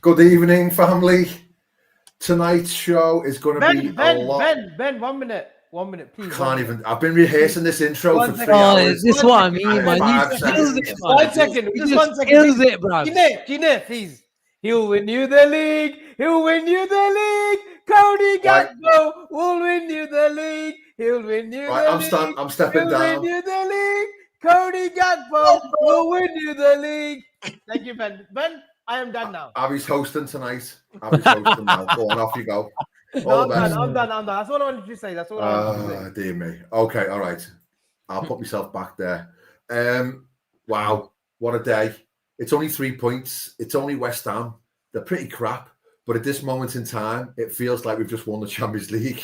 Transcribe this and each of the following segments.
Good evening, family. Tonight's show is going to be a lot. Ben, 1 minute. 1 minute, please. Can't even. I've been rehearsing this intro for 3 hours. This is what I mean, man. Just 1 second. Just 1 second. Kills it, bro. Gine, please. He'll win you the league. He'll win you the league. Cody Gakpo will win you the league. He'll win you the league. I'm stepping down. He'll win you the league. Cody Gakpo will win you the league. Thank you, Ben. Ben, I am done now. Abby's hosting tonight. Abby's hosting now. Go on, off you go. I'm done. That's what I wanted to say. That's all I wanted to say. Dear me. Okay, all right. I'll put myself back there. Wow, what a day. It's only 3 points. It's only West Ham. They're pretty crap. But at this moment in time, it feels like we've just won the Champions League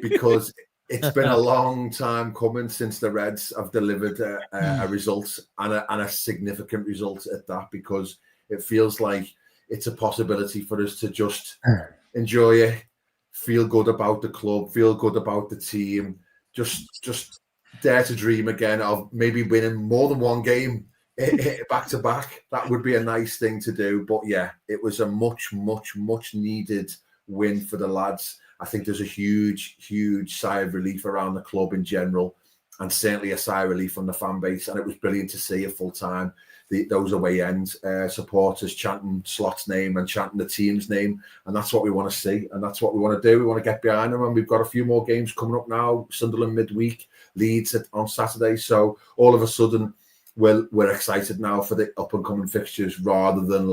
because it's been a long time coming since the Reds have delivered a result and a significant result at that, because it feels like it's a possibility for us to just enjoy it, feel good about the club, feel good about the team, just dare to dream again of maybe winning more than one game back to back. That would be a nice thing to do. But yeah, it was a much needed win for the lads. I think there's a huge sigh of relief around the club in general, and certainly a sigh of relief from the fan base. And it was brilliant to see a full time those away end supporters chanting Slot's name and chanting the team's name, and that's what we want to see, and that's what we want to do. We want to get behind them, and we've got a few more games coming up now. Sunderland midweek, Leeds on Saturday, so all of a sudden we're excited now for the up and coming fixtures, rather than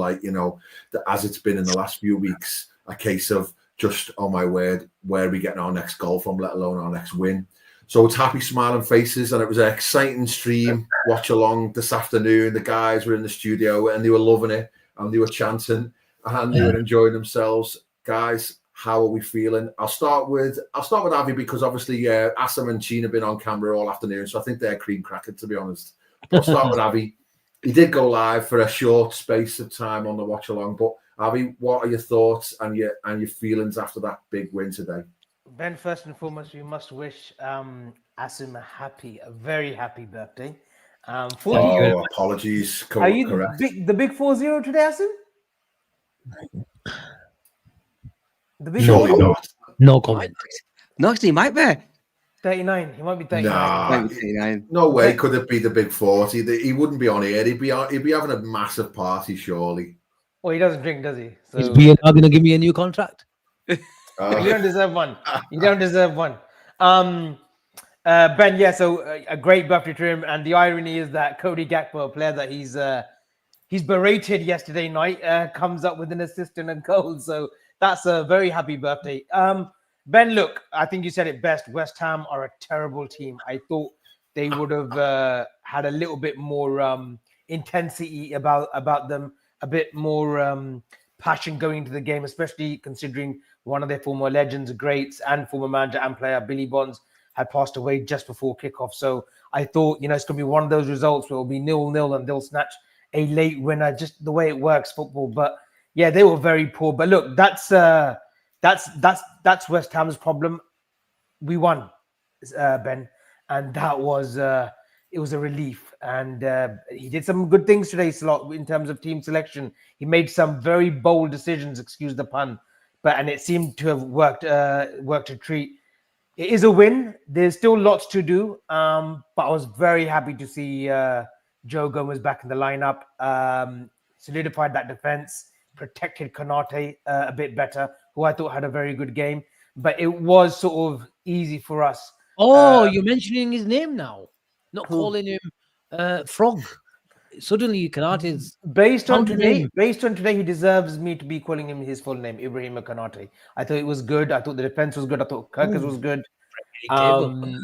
as it's been in the last few weeks, a case of just, oh my word, where are we getting our next goal from, let alone our next win. So it's happy, smiling faces, and it was an exciting stream. Watch along this afternoon. The guys were in the studio and they were loving it, and they were chanting and they were enjoying themselves. Guys, how are we feeling? I'll start with Avi, because obviously Asim and Sheen have been on camera all afternoon, so I think they're cream cracking, to be honest. But I'll start with Avi. He did go live for a short space of time on the watch along, but Avi, what are your thoughts and your feelings after that big win today? Ben, first and foremost, we must wish Asim a very happy birthday. Apologies. Are you correct? The big 4-0 today, Asim? The big no comment. No, actually, he might be 39. He might be 39. 39. No way could it be the big 40. He wouldn't be on here. He'd be having a massive party, surely. Well, he doesn't drink, does he? So... Is BNR going to give me a new contract? You don't deserve one. You don't deserve one. Ben, yeah, so a great birthday to him. And the irony is that Cody Gakpo, a player that he's berated yesterday night, comes up with an assist and a goal. So that's a very happy birthday. Ben, look, I think you said it best. West Ham are a terrible team. I thought they would have had a little bit more intensity about them, a bit more passion going into the game, especially considering one of their former legends, greats, and former manager and player, Billy Bonds, had passed away just before kickoff. So I thought, it's going to be one of those results where it'll be 0-0 and they'll snatch a late winner, just the way it works, football. But yeah, they were very poor. But look, that's West Ham's problem. We won, Ben, and that was it was a relief. And he did some good things today, Slot, in terms of team selection. He made some very bold decisions, excuse the pun, and it seemed to have worked a treat. It is a win. There's still lots to do, but I was very happy to see Joe Gomez back in the lineup. Solidified that defense, protected Konate a bit better, who I thought had a very good game. But it was sort of easy for us. Oh, you're mentioning his name now, not calling him Frog. Suddenly, Konate's based on today, he deserves me to be calling him his full name, Ibrahim Konate. I thought it was good. I thought the defense was good. I thought Kirkus was good. And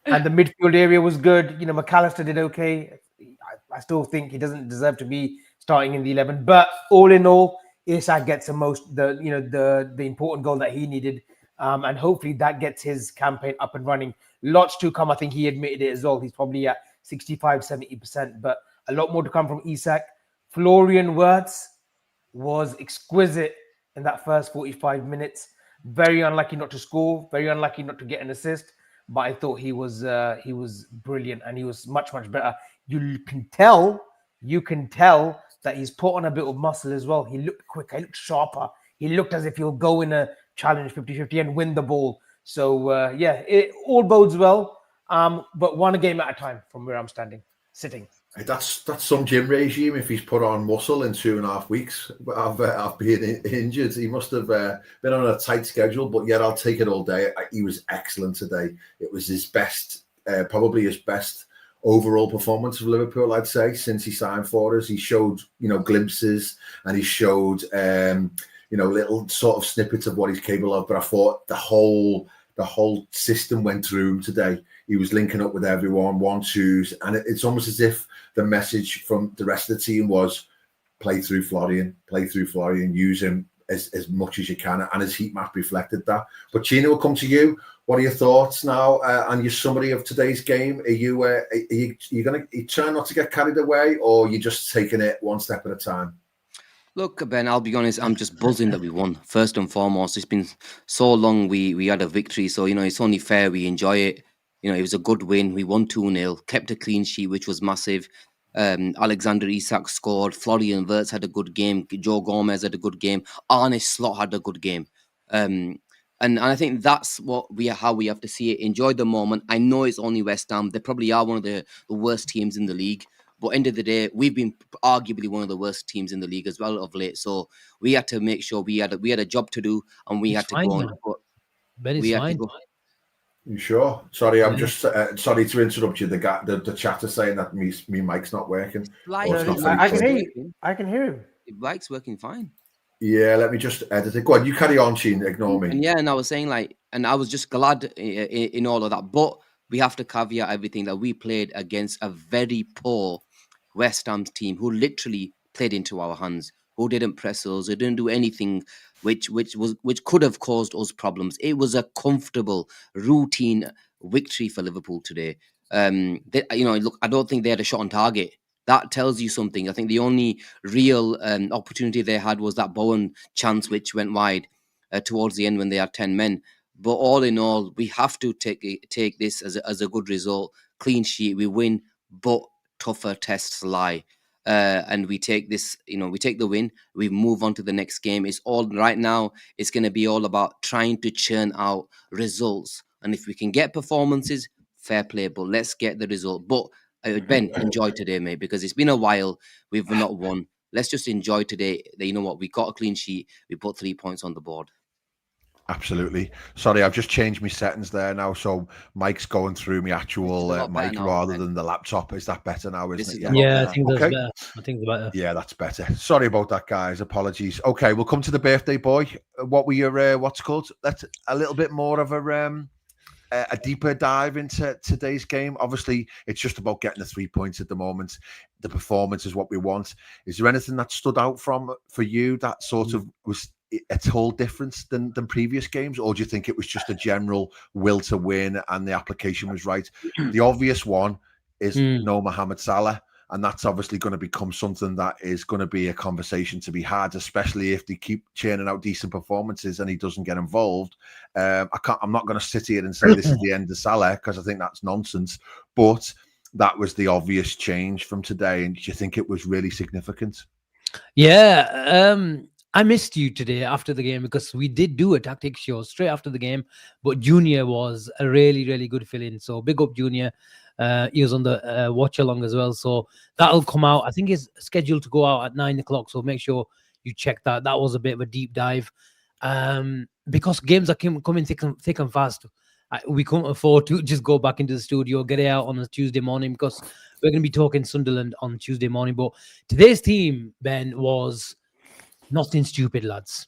the midfield area was good. McAllister did okay. I still think he doesn't deserve to be starting in the 11. But all in all, Isak gets the important goal that he needed. And hopefully that gets his campaign up and running. Lots to come. I think he admitted it as well. He's probably at 65, 70%. But a lot more to come from Isak. Florian Wirtz was exquisite in that first 45 minutes. Very unlucky not to score, very unlucky not to get an assist. But I thought he was brilliant, and he was much better. You can tell that he's put on a bit of muscle as well. He looked quicker, he looked sharper. He looked as if he'll go in a challenge 50-50 and win the ball. So it all bodes well. But one game at a time from where I'm sitting. That's some gym regime if he's put on muscle in 2.5 weeks. I've been injured. He must have been on a tight schedule, but yet I'll take it all day. He was excellent today. It was his best, probably his best overall performance of Liverpool, I'd say, since he signed for us. He showed, glimpses, and he showed, little sort of snippets of what he's capable of. But I thought the whole system went through him today. He was linking up with everyone, 1-2s, and it's almost as if the message from the rest of the team was play through Florian, use him as much as you can, and his heat map reflected that. But Gina, we'll come to you. What are your thoughts now and your summary of today's game? Are you trying not to get carried away, or are you just taking it one step at a time? Look, Ben, I'll be honest, I'm just buzzing that we won. First and foremost, it's been so long we had a victory, so, it's only fair we enjoy it. It was a good win. We won 2-0, kept a clean sheet, which was massive. Alexander Isak scored. Florian Wirtz had a good game. Joe Gomez had a good game. Arne Slot had a good game. And I think that's how we have to see it. Enjoy the moment. I know it's only West Ham. They probably are one of the worst teams in the league. But end of the day, we've been arguably one of the worst teams in the league as well of late. So we had to make sure we had a job to do, and we had to go on. Ben is fine. You sure? Sorry, I'm just sorry to interrupt you. The chat is saying that me mic's not working. I can hear you. I can hear him. The mic's working fine. Yeah, let me just edit it. Go on, you carry on, Sheen. Ignore me. And I was saying and I was just glad in all of that. But we have to caveat everything that we played against a very poor West Ham team who literally played into our hands, who didn't press us, who didn't do anything which could have caused us problems. It was a comfortable, routine victory for Liverpool today. Look, I don't think they had a shot on target. That tells you something. I think the only real opportunity they had was that Bowen chance, which went wide towards the end when they had 10 men. But all in all, we have to take this as a good result. Clean sheet, we win, but tougher tests lie. And we take this, we take the win, we move on to the next game. It's all right now, it's going to be all about trying to churn out results. And if we can get performances, fair play, but let's get the result. But Ben, enjoy today, mate, because it's been a while. We've not won. Let's just enjoy today. You know what? We got a clean sheet. We put 3 points on the board. Absolutely. Sorry, I've just changed my settings there now, so Mike's going through my actual mic now, rather than the laptop. Is that better now? Isn't it? Yeah, I think that's better. I think it's better. Yeah, that's better. Sorry about that, guys. Apologies. Okay, we'll come to the birthday boy. What were your what's called? Let's a little bit more of a deeper dive into today's game. Obviously, it's just about getting the 3 points at the moment. The performance is what we want. Is there anything that stood out for you that sort of was a total difference than previous games, or do you think it was just a general will to win and the application was right? The obvious one is no Mohamed Salah, and that's obviously going to become something that is going to be a conversation to be had, especially if they keep churning out decent performances and he doesn't get involved. I'm not going to sit here and say this is the end of Salah, because I think that's nonsense, but that was the obvious change from today. And do you think it was really significant? Yeah, I missed you today after the game, because we did do a tactics show straight after the game, but Junior was a really, really good fill-in. So big up Junior. He was on the watch along as well. So that'll come out. I think it's scheduled to go out at 9 o'clock. So make sure you check that. That was a bit of a deep dive. Because games are coming thick and fast. We can't afford to just go back into the studio, get it out on a Tuesday morning, because we're going to be talking Sunderland on Tuesday morning. But today's team, Ben, was nothing stupid, lads.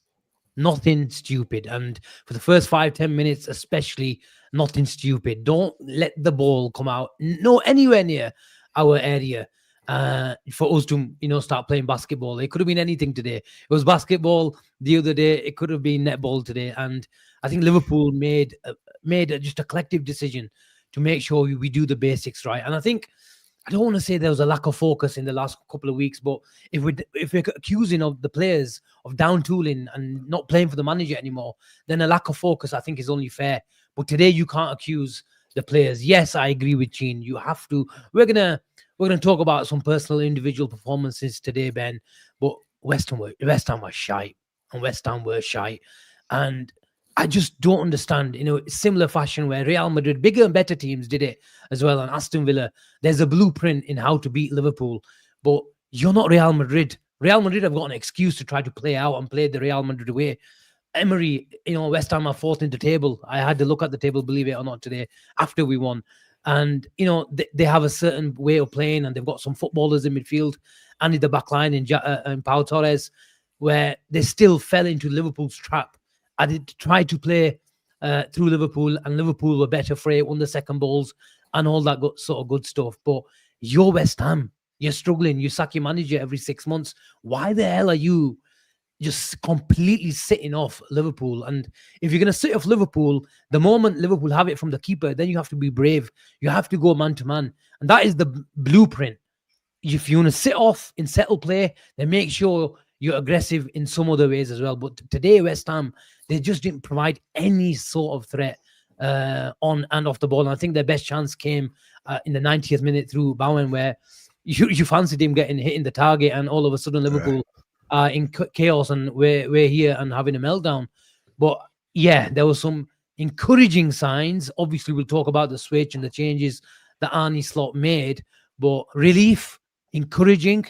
Nothing stupid. And for the first 5-10 minutes, especially, nothing stupid. Don't let the ball come out anywhere near our area for us to, start playing basketball. It could have been anything today. It was basketball the other day. It could have been netball today. And I think Liverpool made just a collective decision to make sure we do the basics right. And I think I don't want to say there was a lack of focus in the last couple of weeks, but if we're accusing of the players of down tooling and not playing for the manager anymore, then a lack of focus, I think, is only fair. But today you can't accuse the players. Yes, I agree with Gene. You have to. We're gonna talk about some personal individual performances today, Ben. But West Ham were shite, and West Ham were shite, and I just don't understand. Similar fashion where Real Madrid, bigger and better teams, did it as well, and Aston Villa. There's a blueprint in how to beat Liverpool, but you're not Real Madrid. Real Madrid have got an excuse to try to play out and play the Real Madrid way. Emery, West Ham are fourth in the table. I had to look at the table, believe it or not, today after we won. And, they have a certain way of playing, and they've got some footballers in midfield and in the back line and Pau Torres, where they still fell into Liverpool's trap. I did try to play through Liverpool, and Liverpool were better for it, won the second balls and all that sort of good stuff. But you're West Ham. You're struggling. You sack your manager every 6 months. Why the hell are you just completely sitting off Liverpool? And if you're going to sit off Liverpool, the moment Liverpool have it from the keeper, then you have to be brave. You have to go man to man. And that is the blueprint. If you want to sit off in settle play, then make sure you're aggressive in some other ways as well. But today, West Ham, they just didn't provide any sort of threat on and off the ball. And I think their best chance came in the 90th minute through Bowen, where you fancied him hitting the target, and all of a sudden Liverpool are in chaos, and we're here and having a meltdown. But yeah, there were some encouraging signs. Obviously, we'll talk about the switch and the changes that Arne Slot made, but relief, encouraging,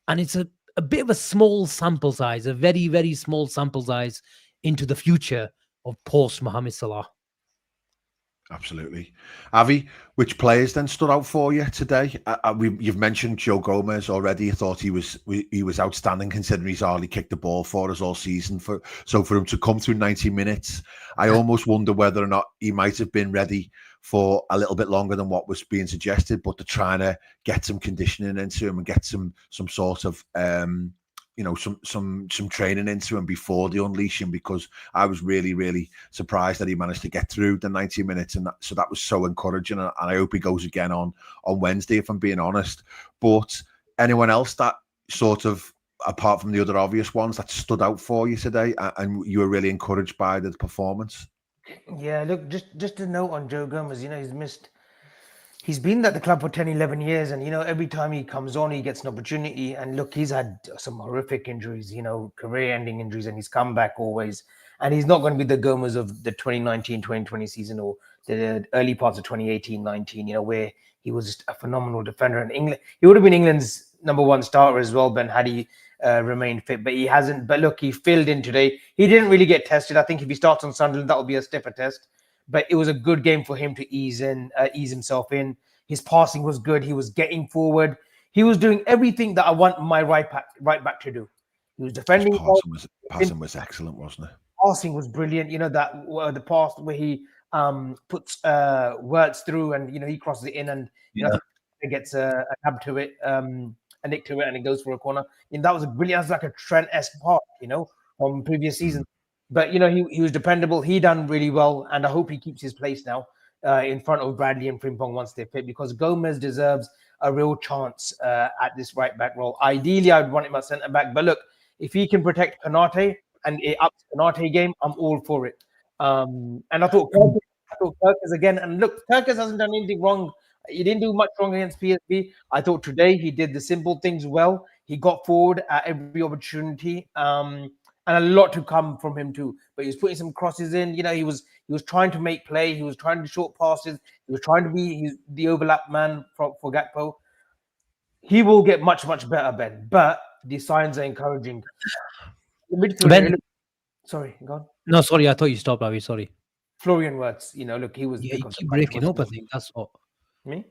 and it's a bit of a small sample size, a very, very small sample size into the future of post Mohamed Salah. Absolutely. Avi, which players then stood out for you today? You've mentioned Joe Gomez already. I thought he was outstanding, considering he's hardly kicked the ball for us all season. So for him to come through 90 minutes, I almost wonder whether or not he might have been ready for a little bit longer than what was being suggested, but they're trying to get some conditioning into him and get some sort of some training into him before the unleashing, because I was really, really surprised that he managed to get through the 90 minutes, and that was so encouraging, and I hope he goes again on Wednesday, if I'm being honest. But anyone else that sort of, apart from the other obvious ones, that stood out for you today and you were really encouraged by the performance? Yeah, look, just a note on Joe Gomez, he's been at the club for 10, 11 years. And, every time he comes on, he gets an opportunity. And look, he's had some horrific injuries, career-ending injuries, and he's come back always. And he's not going to be the Gomez of the 2019-2020 season or the early parts of 2018-19, where he was just a phenomenal defender. In England, he would have been England's number one starter as well, Ben, had he remained fit. But he hasn't. But look, he filled in today. He didn't really get tested. I think if he starts on Sunderland, that will be a stiffer test. But it was a good game for him to ease himself in. His passing was good. He was getting forward. He was doing everything that I want my right back to do. He was defending. Passing was excellent, wasn't it? Passing was brilliant. The pass where he puts words through, and he crosses it in, and he gets a nab to it, a nick to it, and it goes for a corner. And that was brilliant. That's like a Trent-esque pass, from previous seasons. But he was dependable. He done really well, and I hope he keeps his place now in front of Bradley and Frimpong once they're fit, because Gomez deserves a real chance at this right back role. Ideally, I'd want him at centre back, but look, if he can protect Konate and it ups Konate game, I'm all for it. And I thought Kirkus again, and look, Kirkus hasn't done anything wrong. He didn't do much wrong against PSV. I thought today he did the simple things well. He got forward at every opportunity. And a lot to come from him too. But he was putting some crosses in. He was trying to make play. He was trying to short passes. He was trying to be the overlap man for Gakpo. He will get much, much better, Ben. But the signs are encouraging. Ben, sorry, go on. No, sorry, I thought you stopped, Avi. Sorry. Florian Wirtz, look, he was. Yeah, you keep breaking up. I think that's what. Me?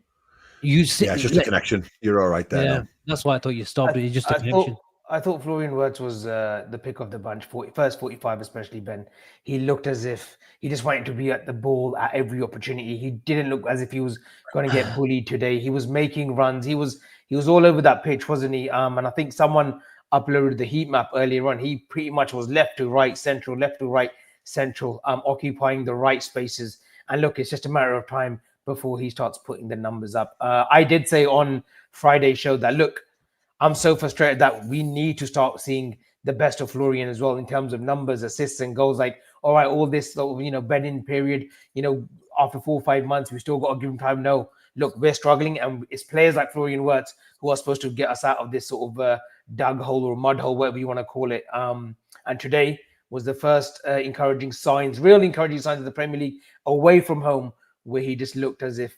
It's just a connection. You're all right there. Yeah, now. That's why I thought you stopped. It's just a connection. I thought Florian Wirtz was the pick of the bunch, first 45 especially, Ben. He looked as if he just wanted to be at the ball at every opportunity. He didn't look as if he was going to get bullied today. He was making runs. He was all over that pitch, wasn't he? And I think someone uploaded the heat map earlier on. He pretty much was left to right central, occupying the right spaces. And look, it's just a matter of time before he starts putting the numbers up. I did say on Friday's show that, look, I'm so frustrated that we need to start seeing the best of Florian as well in terms of numbers, assists, and goals. Like, all right, all this sort of, bedding period, after 4 or 5 months, we still got to give him time. No, look, we're struggling, and it's players like Florian Wirtz who are supposed to get us out of this sort of dug hole or mud hole, whatever you want to call it. And today was the first really encouraging signs of the Premier League away from home, where he just looked as if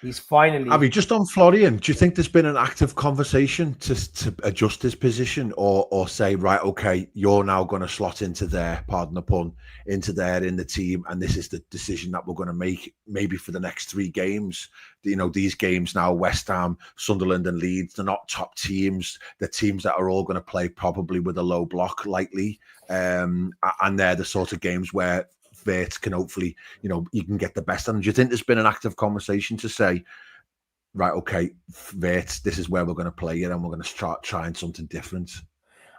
he's finally... Avi, just on Florian, do you think there's been an active conversation to adjust his position or say, right, okay, you're now going to slot into there, pardon the pun, into there in the team, and this is the decision that we're going to make maybe for the next 3 games? These games now, West Ham, Sunderland and Leeds, they're not top teams. They're teams that are all going to play probably with a low block, likely. And they're the sort of games where Wirtz can hopefully, you can get the best. And do you think there's been an active conversation to say, right, okay, Wirtz, this is where we're going to play it and we're going to start trying something different?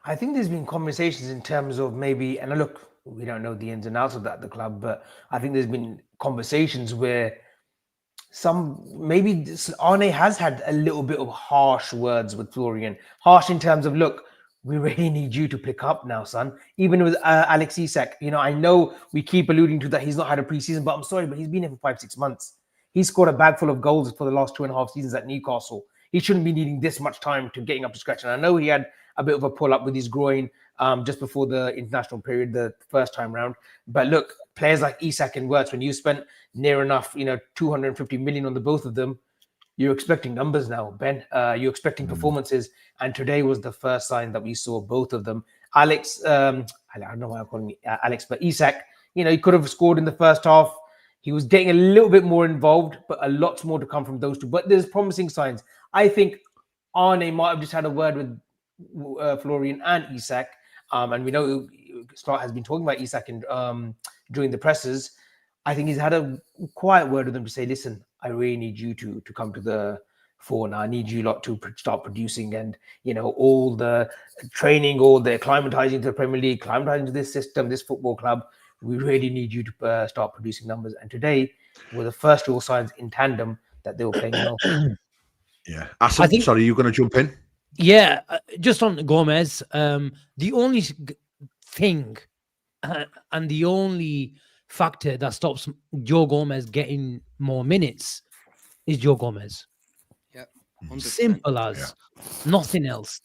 I think there's been conversations in terms of maybe, and look, we don't know the ins and outs of that at the club, but I think there's been conversations where maybe Arne has had a little bit of harsh words with Florian. Harsh in terms of, look, we really need you to pick up now, son. Even with Alex Isak, I know we keep alluding to that he's not had a preseason, but I'm sorry, but he's been here for 5-6 months. He's scored a bag full of goals for the last 2.5 seasons at Newcastle. He shouldn't be needing this much time to getting up to scratch. And I know he had a bit of a pull up with his groin just before the international period, the first time round. But look, players like Isak and Wirtz, when you spent near enough, 250 million on the both of them, you're expecting numbers now, Ben. You're expecting performances. And today was the first sign that we saw both of them. Alex, I don't know why I'm calling him Alex, but Isak, he could have scored in the first half. He was getting a little bit more involved, but a lot more to come from those two. But there's promising signs. I think Arne might have just had a word with Florian and Isak. And we know Scott has been talking about Isak during the presses. I think he's had a quiet word with them to say, listen, I really need you to come to the fore now. I need you lot to start producing, and all the training, all the acclimatizing to the Premier League, acclimatizing to this system, this football club. We really need you to start producing numbers. And today were the first real signs in tandem that they were playing well. Yeah. Asim, sorry, you're going to jump in? Yeah, just on Gomez, the only thing and the only factor that stops Joe Gomez getting more minutes is Joe Gomez. Yeah, simple as nothing else.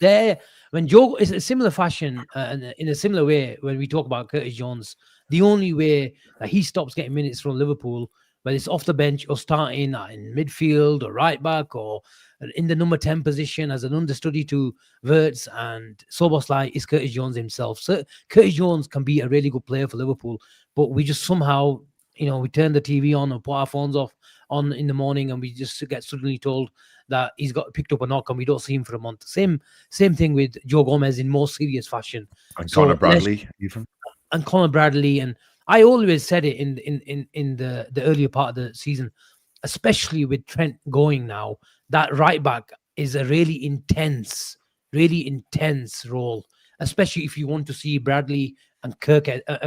When Joe is a similar fashion, and in a similar way, when we talk about Curtis Jones, the only way that he stops getting minutes from Liverpool, whether it's off the bench or starting in midfield or right back or in the number 10 position as an understudy to Wirtz and Szoboszlai, is Curtis Jones himself. So Curtis Jones can be a really good player for Liverpool, but we just somehow, we turn the TV on or put our phones on in the morning and we just get suddenly told that he's got picked up a knock and we don't see him for a month. Same thing with Joe Gomez in more serious fashion. And Conor Bradley, even. And Conor Bradley, and I always said it in the earlier part of the season, especially with Trent going now, that right back is a really intense role, especially if you want to see Bradley and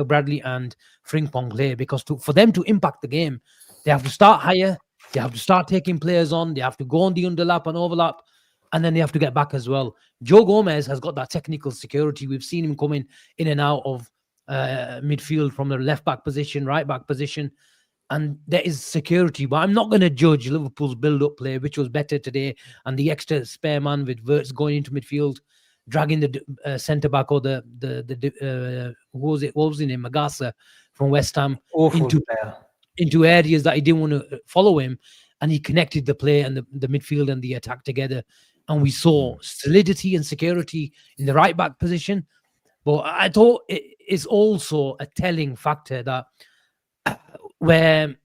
Bradley and Frimpong play, because for them to impact the game, they have to start higher, they have to start taking players on, they have to go on the underlap and overlap, and then they have to get back as well. Joe Gomez has got that technical security. We've seen him coming in and out of midfield from the left back position, right back position, and there is security. But I'm not going to judge Liverpool's build-up play, which was better today, and the extra spare man with Wirtz going into midfield, dragging the centre back or the what was his name, Magasa from West Ham into areas that he didn't want to follow him, and he connected the play and the midfield and the attack together, and we saw solidity and security in the right back position. But I thought it is also a telling factor that where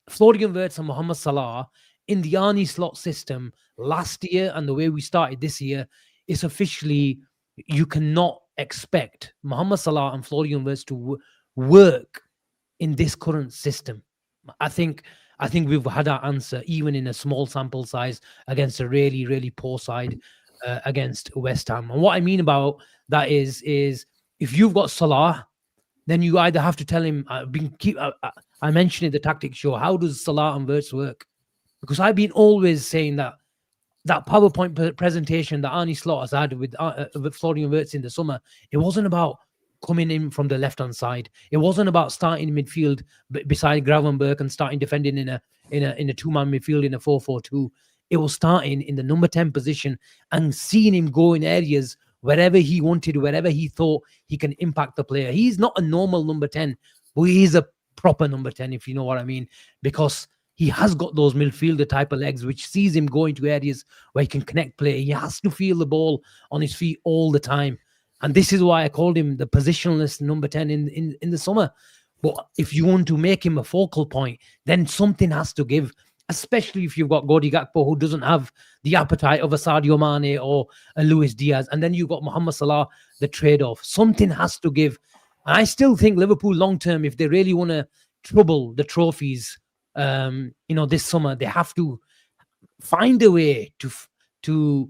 Florian Wirtz and Mohamed Salah in the Arne slot system last year and the way we started this year, is officially, you cannot expect Mohamed Salah and Florian Wirtz to work in this current system. I think we've had our answer, even in a small sample size, against a really, really poor side against West Ham. And what I mean about that is if you've got Salah, then you either have to tell him, I mentioned in the tactics show, how does Salah and Wirtz work? Because I've been always saying that PowerPoint presentation that Arnie Slot has had with Florian Wirtz in the summer, it wasn't about coming in from the left-hand side. It wasn't about starting midfield beside Gravenberg and starting defending in a two-man midfield in a 4-4-2. It was starting in the number 10 position and seeing him go in areas wherever he wanted, wherever he thought he can impact the player. He's not a normal number 10, but he's a proper number 10, if you know what I mean, because he has got those midfielder type of legs, which sees him going to areas where he can connect play. He has to feel the ball on his feet all the time. And this is why I called him the positionless number 10 in the summer. But if you want to make him a focal point, then something has to give, especially if you've got Cody Gakpo, who doesn't have the appetite of a Sadio Mane or a Luis Diaz. And then you've got Mohamed Salah, the trade-off. Something has to give. And I still think Liverpool long-term, if they really want to trouble the trophies, this summer, they have to find a way to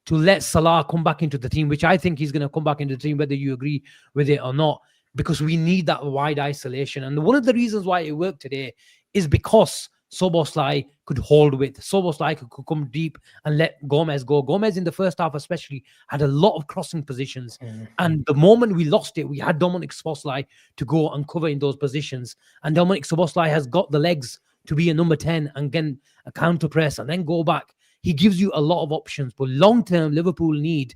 let Salah come back into the team, which I think he's going to come back into the team, whether you agree with it or not, because we need that wide isolation. And one of the reasons why it worked today is because Szoboszlai could hold width. Szoboszlai could come deep and let Gomez go. Gomez in the first half especially had a lot of crossing positions. Mm-hmm. And the moment we lost it, we had Dominic Szoboszlai to go and cover in those positions. And Dominic Szoboszlai has got the legs to be a number 10 and get a counter press and then go back. He gives you a lot of options. But long-term, Liverpool need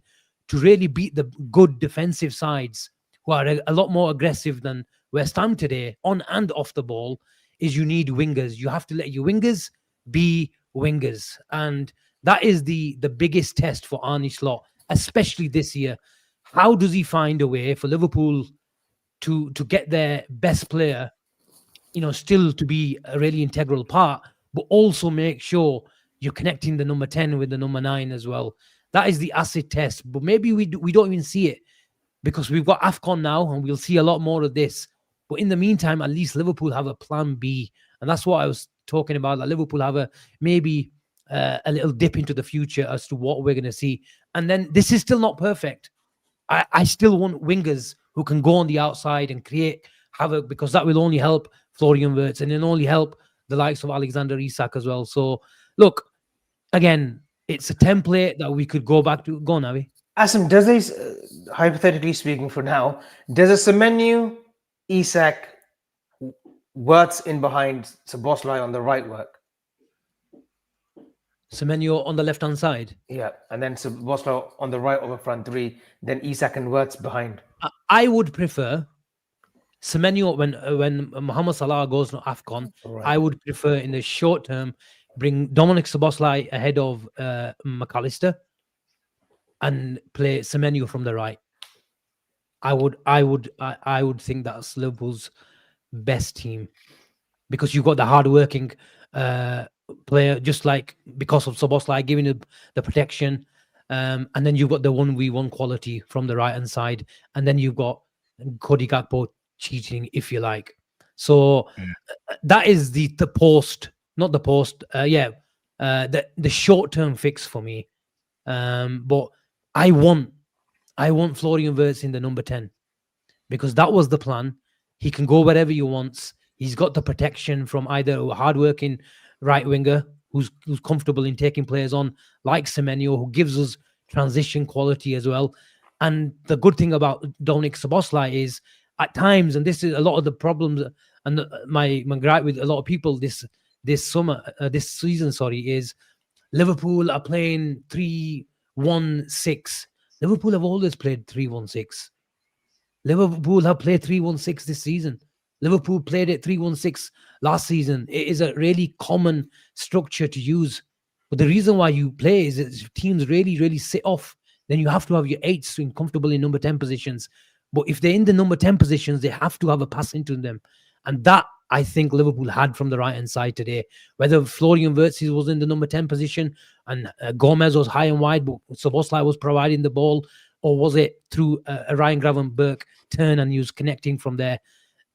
to really beat the good defensive sides who are a lot more aggressive than West Ham today, on and off the ball, is you need wingers. You have to let your wingers be wingers. And that is the biggest test for Arne Slot, especially this year. How does he find a way for Liverpool to get their best player, still to be a really integral part, but also make sure you're connecting the number 10 with the number 9 as well? That is the acid test. But maybe we don't even see it because we've got AFCON now and we'll see a lot more of this. But in the meantime, at least Liverpool have a plan B. And that's what I was talking about, that Liverpool have maybe a little dip into the future as to what we're going to see. And then this is still not perfect. I still want wingers who can go on the outside and create havoc, because that will only help Florian Wirtz and it'll only help the likes of Alexander Isak as well. So, look, again, it's a template that we could go back to. Go on, Avi. Asim, does this, hypothetically speaking for now, does a Semenyo, Isak, Wirtz in behind, Szoboszlai on the right work? Semenyo on the left-hand side? Yeah, and then Szoboszlai on the right of a front three, then Isak and Wirtz behind. I would prefer Semenyo when Mohamed Salah goes to AFCON. Right. I would prefer in the short term bring Dominic Szoboszlai ahead of McAllister and play Semenyo from the right. I would think that's Liverpool's best team, because you've got the hard-working player, just like because of Szoboszlai giving the protection, and then you've got the 1v1 quality from the right-hand side, and then you've got Cody Gakpo cheating, if you like. So that is the post, not the post. The short-term fix for me. But I want Florian Wirtz in the number 10, because that was the plan. He can go wherever he wants. He's got the protection from either a hardworking right winger who's comfortable in taking players on, like Semenyo, who gives us transition quality as well. And the good thing about Dominic Szoboszlai is, at times, and this is a lot of the problems and my gripe with a lot of people this season, is Liverpool are playing 3-1-6. Liverpool have always played 3-1-6. Liverpool have played 3-1-6 this season. Liverpool played it 3-1-6 last season. It is a really common structure to use. But the reason why you play is that teams really, really sit off. Then you have to have your 8s in comfortable in number 10 positions. But if they're in the number 10 positions, they have to have a pass into them. And that, I think, Liverpool had from the right-hand side today. Whether Florian Wirtz was in the number 10 position and Gomez was high and wide, but Szoboszlai was providing the ball, or was it through a Ryan Gravenberch turn and he was connecting from there?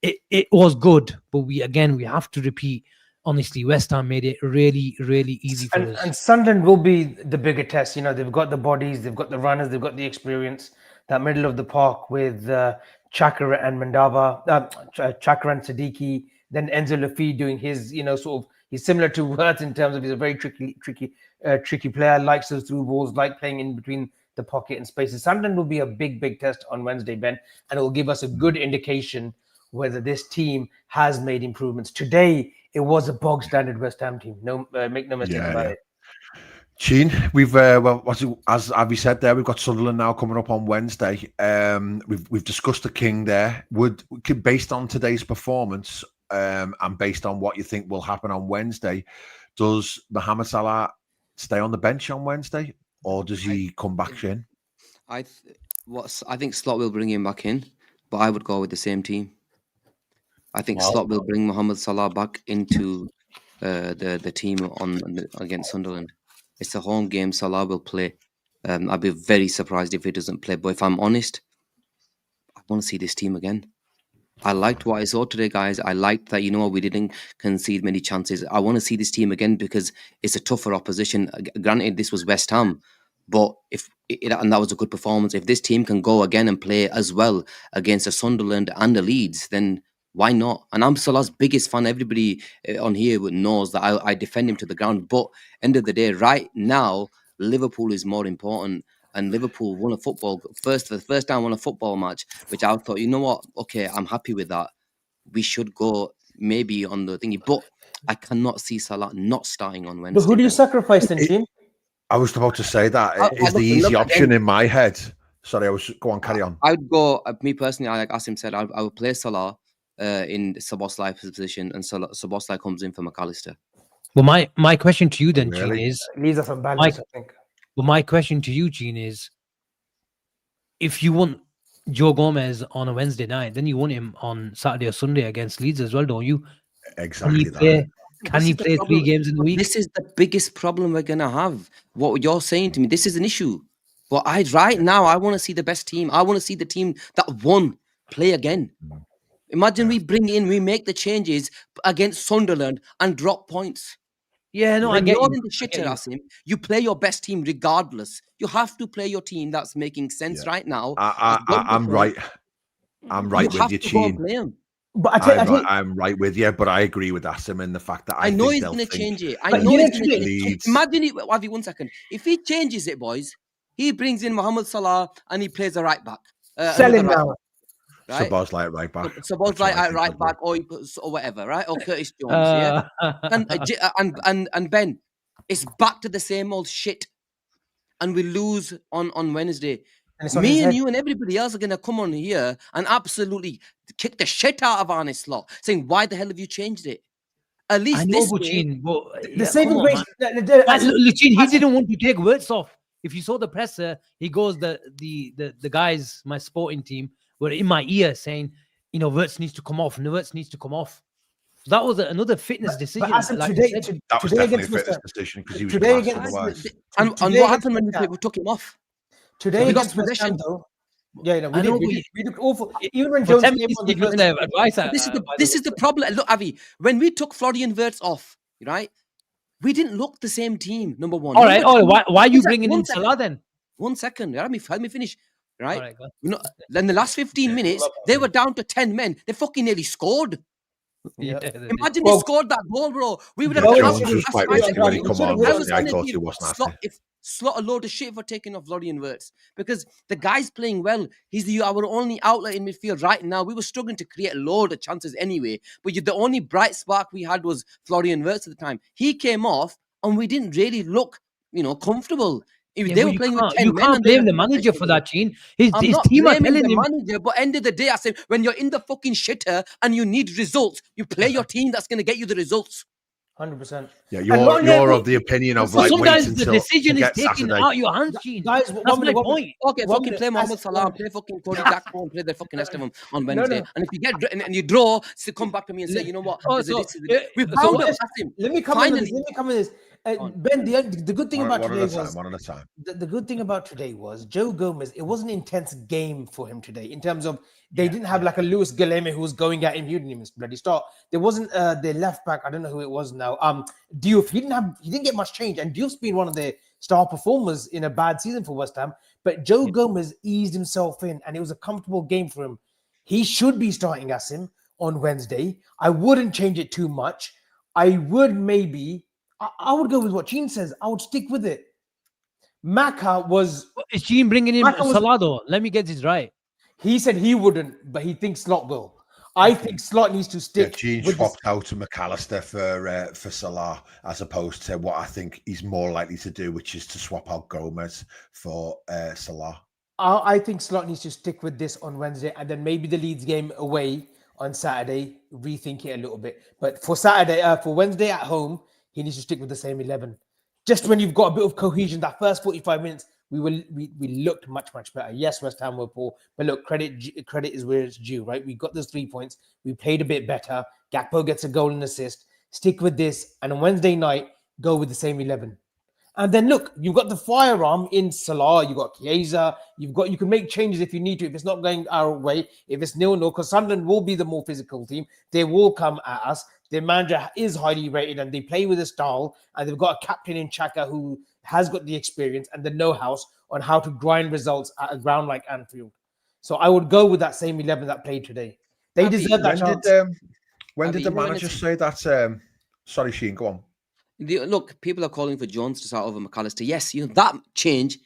It was good, but we have to repeat, honestly, West Ham made it really, really easy for us. And Sunderland will be the bigger test. They've got the bodies, they've got the runners, they've got the experience. That middle of the park with Chaka and Mandava, Chaka and Siddiqui, then Enzo Lafi doing his, sort of He's similar to Wirtz in terms of he's a very tricky player, likes those through balls, like playing in between the pocket and spaces. Sunderland will be a big test on Wednesday, Ben, and it will give us a good indication whether this team has made improvements. Today, it was a bog standard West Ham team. No, make no mistake about it. Sheen, we've as Avi said there, we've got Sunderland now coming up on Wednesday. We've discussed the King there. Based on today's performance, and based on what you think will happen on Wednesday, does Mohamed Salah stay on the bench on Wednesday, or does he come back in? I think Slot will bring him back in, but I would go with the same team. I think Slot will bring Mohamed Salah back into the team against Sunderland. It's a home game. Salah will play. I'd be very surprised if he doesn't play. But if I'm honest, I want to see this team again. I liked what I saw today, guys. I liked that, we didn't concede many chances. I want to see this team again because it's a tougher opposition. Granted, this was West Ham, but and that was a good performance. If this team can go again and play as well against a Sunderland and a Leeds, then why not? And I'm Salah's biggest fan. Everybody on here knows that I defend him to the ground. But end of the day, right now, Liverpool is more important. And Liverpool won for the first time won a football match, which I thought, you know what? Okay, I'm happy with that. We should go maybe on the thingy. But I cannot see Salah not starting on Wednesday. But who do you sacrifice then, Sheen? I was about to say that is the easy option in my head. Sorry, go on, carry on. I would go, me personally, like Asim said, I would play Salah in Szoboszlai's position, and Szoboszlai comes in for McAllister. Well, my question to you then, Gene, is leaves us unbalanced, I think. Well, my question to you, Gene, is if you want Joe Gomez on a Wednesday night, then you want him on Saturday or Sunday against Leeds as well, don't you? Exactly. Can he play 3 games in the week? This is the biggest problem we're going to have. What you're saying to me, this is an issue. But right now, I want to see the best team. I want to see the team that won play again. Imagine we make the changes against Sunderland and drop points. Yeah, no, when I get you're you. in the shitter, Asim, you play your best team regardless. You have to play your team that's making sense right now. I'm right. I'm right with you, Sheen. But I'm right with you, but I agree with Asim in the fact that I know he's going to change it. I know he's going to change it. Imagine it, Avi, 1 second. If he changes it, boys, he brings in Mohamed Salah and he plays a right back. Sell him now. Right? Szoboszlai at right back. Szoboszlai at right back or whatever, right? Or Curtis Jones, and Ben, it's back to the same old shit. And we lose on Wednesday. Me and you and everybody else are going to come on here and absolutely kick the shit out of Arne Slot, saying, why the hell have you changed it? At least I know, this Gene, but the saving grace. Gene, he didn't want to take words off. If you saw the presser, he goes, the guys, my sporting team, were in my ear saying, Wirtz needs to come off. Wirtz needs to come off. So that was another fitness decision. That was definitely a fitness decision because he was otherwise. And what happened when we took him off? Today against West Ham, though. Yeah, we looked awful. Even when Jones came on this is the problem. Look, Avi, when we took Florian Wirtz off, right? We didn't look the same team. Number one. All right. Why are you bringing in Salah then? 1 second. Let me finish. Right? Then the last 15 minutes, they were down to 10 men. They fucking nearly scored. Yeah. Imagine they scored that goal, bro. We would have Jones was quite risky when he come on. I thought he was nasty. Slot a load of shit for taking off Florian Wirtz because the guy's playing well. He's our only outlet in midfield right now. We were struggling to create a load of chances anyway, but the only bright spark we had was Florian Wirtz at the time. He came off and we didn't really look, comfortable. They were playing with 10 you can't blame the manager for that, Gene. His team are telling him. Manager, but end of the day, I say, when you're in the fucking shitter and you need results, you play your team that's going to get you the results. 100%. Yeah, you're of the opinion of like sometimes the decision is taken out of your hands, Gene. Guys, that's my point. Okay, fucking play Mohamed Salah, play fucking Cody Gakpo, and play the fucking rest of them on Wednesday. And if you get and you draw, so come back to me and say, you know what? We found up. Let me come in this. Ben, the good thing about today was one at a time. The good thing about today was Joe Gomez. It was an intense game for him today in terms of they didn't have like a Luis Galeme who was going at him. He didn't even bloody start. There wasn't the left back. I don't know who it was now. Diouf. He didn't get much change, and Diouf's been one of the star performers in a bad season for West Ham. But Joe Gomez eased himself in, and it was a comfortable game for him. He should be starting Asim on Wednesday. I wouldn't change it too much. I would maybe, I would go with what Gene says. I would stick with it. Maka was, Is Gene bringing in Maka was- Salah though? Let me get this right. he said he wouldn't, but he thinks Slot will. I think Slot needs to Yeah, stick. Gene with swapped out to McAllister for Salah, as opposed to what I think he's more likely to do, which is to swap out Gomez for Salah. I think Slot needs to stick with this on Wednesday, and then maybe the Leeds game away on Saturday, rethink it a little bit. But for Saturday, for Wednesday at home, he needs to stick with the same 11. Just when you've got a bit of cohesion, that first 45 minutes, we looked much better. Yes, West Ham were poor, but look, credit is where it's due, right? We got those 3 points. We played a bit better. Gakpo gets a goal and assist. Stick with this, and on Wednesday night, go with the same 11. And then look, you've got the firearm in Salah, you've got Chiesa, you can make changes if you need to, if it's not going our way, if it's 0-0, because Sunderland will be the more physical team. They will come at us. Their manager is highly rated and they play with a style, and they've got a captain in Xhaka who has got the experience and the know-how on how to grind results at a ground like Anfield. So I would go with that same 11 that played today. They deserve that chance. When did the manager say that? Sorry, Sheen, go on. Look, people are calling for Jones to start over McAllister. Yes, that change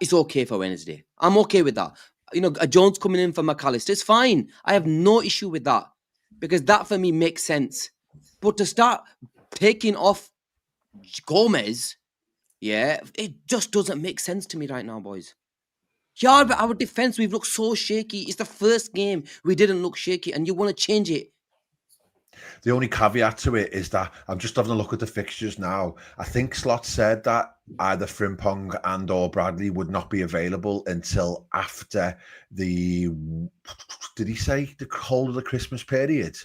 is okay for Wednesday. I'm okay with that. A Jones coming in for McAllister is fine. I have no issue with that because that for me makes sense. But to start taking off Gomez, it just doesn't make sense to me right now, boys. Yeah, but our defense, we've looked so shaky. It's the first game we didn't look shaky, and you want to change it. The only caveat to it is that I'm just having a look at the fixtures now. I think Slot said that either Frimpong and or Bradley would not be available until after did he say the whole of the Christmas period?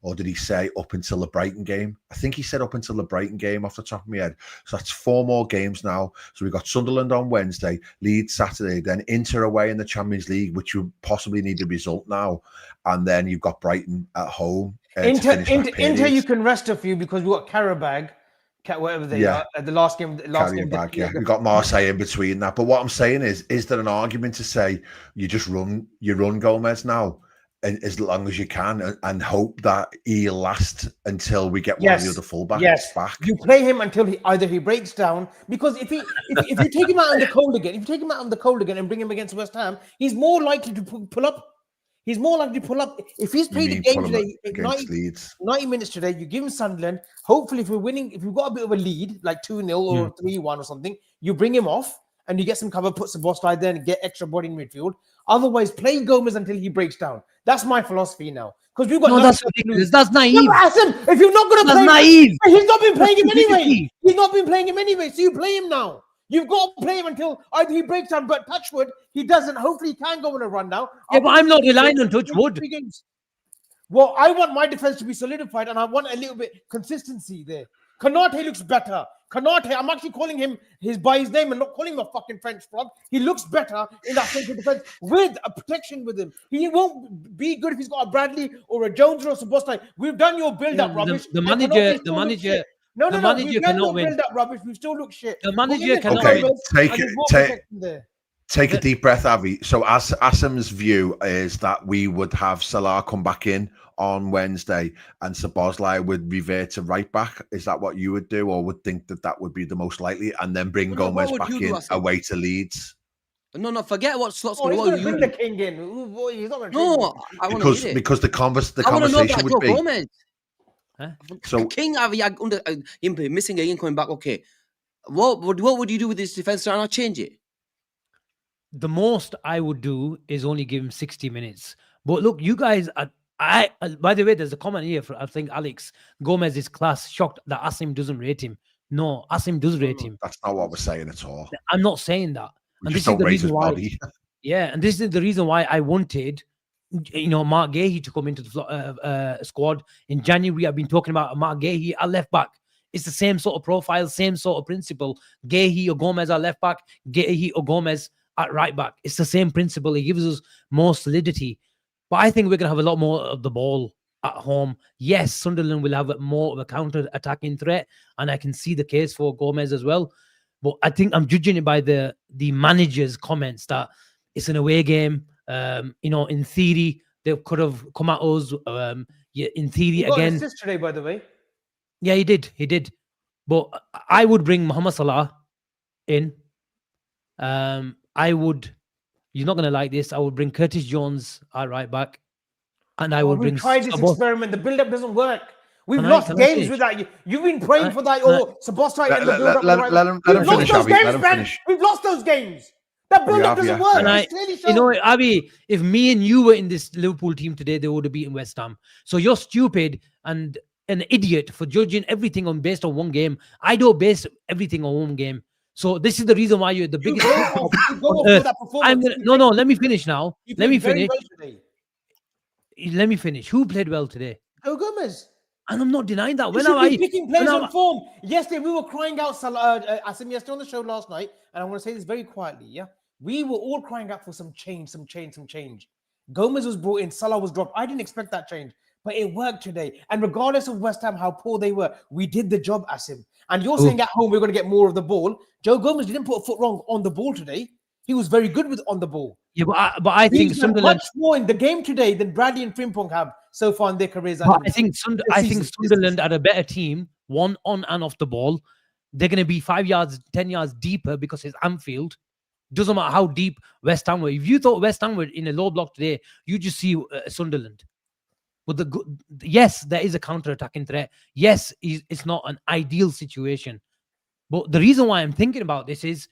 Or did he say up until the Brighton game? I think he said up until the Brighton game off the top of my head. So that's 4 more games now. So we've got Sunderland on Wednesday, Leeds Saturday, then Inter away in the Champions League, which you possibly need a result now. And then you've got Brighton at home. Inter, you can rest a few because we've got Karabag, whatever they are, at the last game. We've got Marseille in between that. But what I'm saying is there an argument to say you run Gomez now? And as long as you can, and hope that he'll last until we get one of the other fullbacks back. You play him until he breaks down, because if you take him out in the cold again, and bring him against West Ham, he's more likely to pull up. He's more likely to pull up. If he's played the game today, 90 minutes today, you give him Sunderland. Hopefully, if we're winning, if we've got a bit of a lead, like 2-0 or 3-1 or something, you bring him off and you get some cover, put some Szoboszlai there and get extra body in midfield. Otherwise, play Gomez until he breaks down. That's my philosophy now. Because we've got that's ridiculous. That's naive. No, Asim, if you're not going to play, naive. He's not been playing him anyway. He's not been playing him anyway. So you play him now. You've got to play him until either he breaks down, but touchwood, he doesn't. Hopefully, he can go on a run now. Yeah, but I'm not relying on touchwood. Well, I want my defense to be solidified, and I want a little bit consistency there. Konate looks better. Konate, I'm actually calling him by his name and not calling him a fucking French frog. He looks better in that central defense with a protection with him. He won't be good if he's got a Bradley or a Jones or a Szoboszlai. We've done your build-up rubbish. The manager No, we've done your build-up rubbish. We still look shit. The manager cannot win. Take a deep breath, Avi. So Asim's view is that we would have Salah come back in on Wednesday and Szoboszlai would revert to right back. Is that what you would do, or would think that would be the most likely, and then bring Gomez back in away to Leeds? No, forget what Slot's going to bring the king in. He's not going to because the conversation would be. Gomez. Huh? So King him missing again, coming back. Okay, what would you do with this defense and not change it? The most I would do is only give him 60 minutes. But look, you guys, by the way, there's a comment here I think Alex Gomez is class. Shocked that Asim doesn't rate him. No, Asim does rate him. That's not what we're saying at all. I'm not saying that. And this is the reason why. Yeah, and this is the reason why I wanted, Mark Gahey to come into the squad in January. I've been talking about Mark Gahey at left back. It's the same sort of profile, same sort of principle. Gahey or Gomez at left back, Gahey or Gomez at right back. It's the same principle. It gives us more solidity. But I think we're going to have a lot more of the ball at home. Yes, Sunderland will have more of a counter-attacking threat, and I can see the case for Gomez as well. But I think I'm judging it by the manager's comments that it's an away game. In theory, they could have come at us. In theory, again. Assist today, by the way. Yeah, he did. He did. But I would bring Mohamed Salah in. I would. You're not gonna like this. I would bring Curtis Jones at right back, and I would We bring. tried this experiment. The build-up doesn't work. We've Can lost I games finish? with that. You've been praying for that. can I- Oh, Sabostai and the Let build-up. him We've lost finish, those Abby. Let games, him man. finish. We've lost those games. That build-up have, doesn't yeah. work. And It's clearly you know, shown. Abby, if me and you were in this Liverpool team today, they would have beaten West Ham. So you're stupid and an idiot for judging everything based on one game. I don't base everything on one game. So this is the reason why you're the You biggest. go off on for earth. that performance. No. Let me finish now. You Let me played very finish. well today. Let me finish. Who played well today? Joe Gomez. And I'm not denying that. You When should am be I? picking players when on form. Yesterday, we were crying out, Asim, yesterday on the show last night, and I want to say this very quietly, yeah? We were all crying out for some change. Gomez was brought in, Salah was dropped. I didn't expect that change, but it worked today. And regardless of West Ham, how poor they were, we did the job, Asim. And you're saying at home we're going to get more of the ball. Joe Gomez didn't put a foot wrong on the ball today. He was very good with on the ball. Yeah, but I think He's done Sunderland. much more in the game today than Bradley and Frimpong have so far in their careers. But I think Sunderland are a better team, one on and off the ball. They're going to be 5 yards, 10 yards deeper because it's Anfield. Doesn't matter how deep West Ham were. If you thought West Ham were in a low block today, you just see Sunderland. But yes, there is a counter-attacking threat. Yes, it's not an ideal situation. But the reason why I'm thinking about this is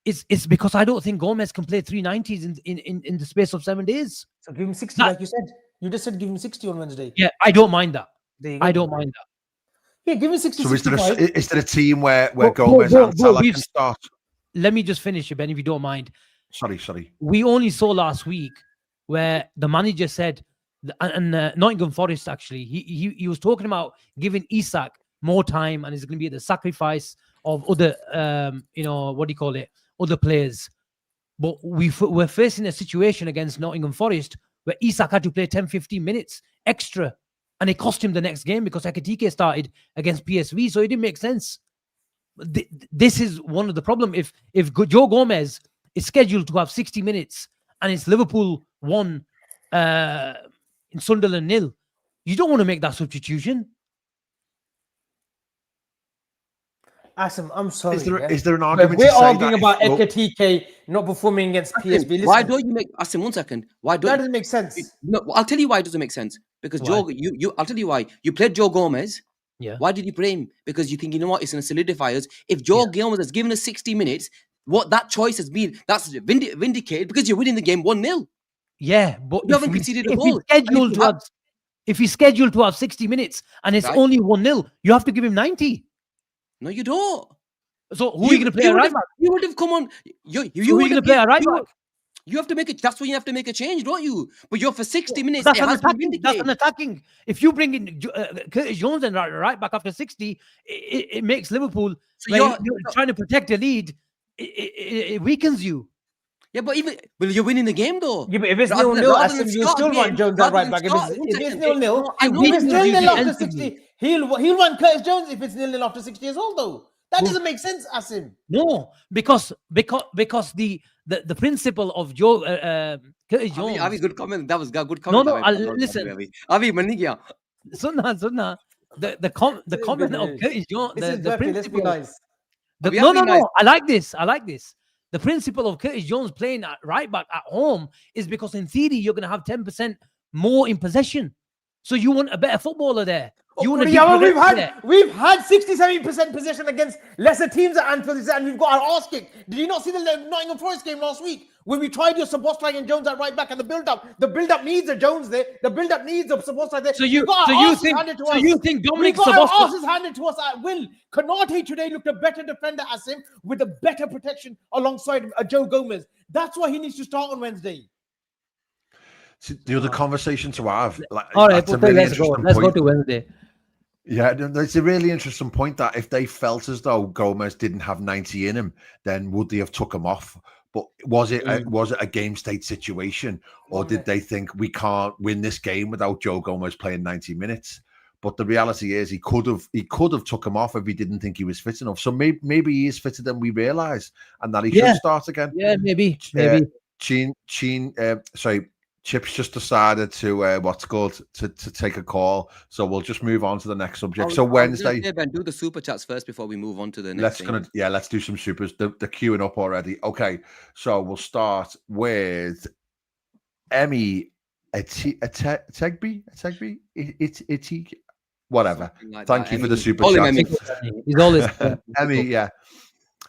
it's because I don't think Gomez can play 390s in the space of 7 days. So give him 60, like you said. You just said give him 60 on Wednesday. Yeah, I don't mind that. There you go. I don't mind that. Yeah, give him 60. So is there a team where Gomez and Salah can start? Let me just finish, Ben, if you don't mind. Sorry. We only saw last week where the manager said, and Nottingham Forest actually, he was talking about giving Isak more time, and it's going to be the sacrifice of other, other players. But we're facing a situation against Nottingham Forest where Isak had to play 10, 15 minutes extra, and it cost him the next game because Ekitike started against PSV, so it didn't make sense. This is one of the problems. If Joe Gomez is scheduled to have 60 minutes and it's Liverpool 1 in Sunderland 0, you don't want to make that substitution. Asim, I'm sorry. Is there an argument? We're arguing about Ekitike not performing against PSV. Listen, why don't you make Asim 1 second? Why don't that doesn't make sense? No, I'll tell you why it doesn't make sense. Because Joe, I'll tell you why. You played Joe Gomez. Yeah. Why did you play him? Because you think, you know what, it's going to solidify us. If Joe Gomez has given us 60 minutes, what that choice has been, that's vindicated because you're winning the game 1-0. Yeah, but you haven't conceded a goal. If he's scheduled to have 60 minutes and it's only 1-0, you have to give him 90. No, you don't. So who are you going to play at right back? You would have come on. You are going to play at right back? You have to make it. That's when you have to make a change, don't you? But you're for 60 minutes. That's an attacking. If you bring in Curtis Jones and right back after 60, it makes Liverpool. So you're trying to protect a lead. It weakens you. Yeah, but you're winning the game though. Yeah, but if it's 0-0, you still want Jones at right back. If it's 0-0, if it's 0-0 after 60, he'll want Curtis Jones if it's 0-0 after 60 years old though. That doesn't make sense, Asim. No, because the principle of Joe Curtis Jones. Avi, good comment. That was a good comment. No, listen. Avi, Manigia. Sunna. The comment of Curtis Jones. The principle. Let's be nice. No. I like this. The principle of Curtis Jones playing at right back at home is because in theory you're going to have 10% more in possession. So you want a better footballer there. We've had 60-70% possession against lesser teams at Anfield, and we've got our arse kicked. Did you not see the Nottingham Forest game last week when we tried your Sabostai and Jones at right back and the build-up needs a Jones there. The build-up needs a Sabostai there. So you think Dominic Sabostai? Our asses handed to us at will. Konate today looked a better defender, Asim, with a better protection alongside Joe Gomez. That's why he needs to start on Wednesday. The other conversation to have. All right, let's go to Wednesday. Yeah, it's a really interesting point that if they felt as though Gomez didn't have 90 in him, then would they have took him off? But was it a game state situation, or did they think we can't win this game without Joe Gomez playing 90 minutes? But the reality is he could have took him off if he didn't think he was fit enough. So maybe he is fitter than we realise, and that he should start again. Yeah, maybe. Chip's just decided to what's called to take a call, so we'll just move on to the next subject. So Wednesday, Ben, do the super chats first before we move on to the next thing. let's do some supers. They're queuing up already. Okay, so we'll start with Emmy Tegby, whatever. Like Thank that. you for the super Call him chat. Emmy. He's always Emmy, yeah.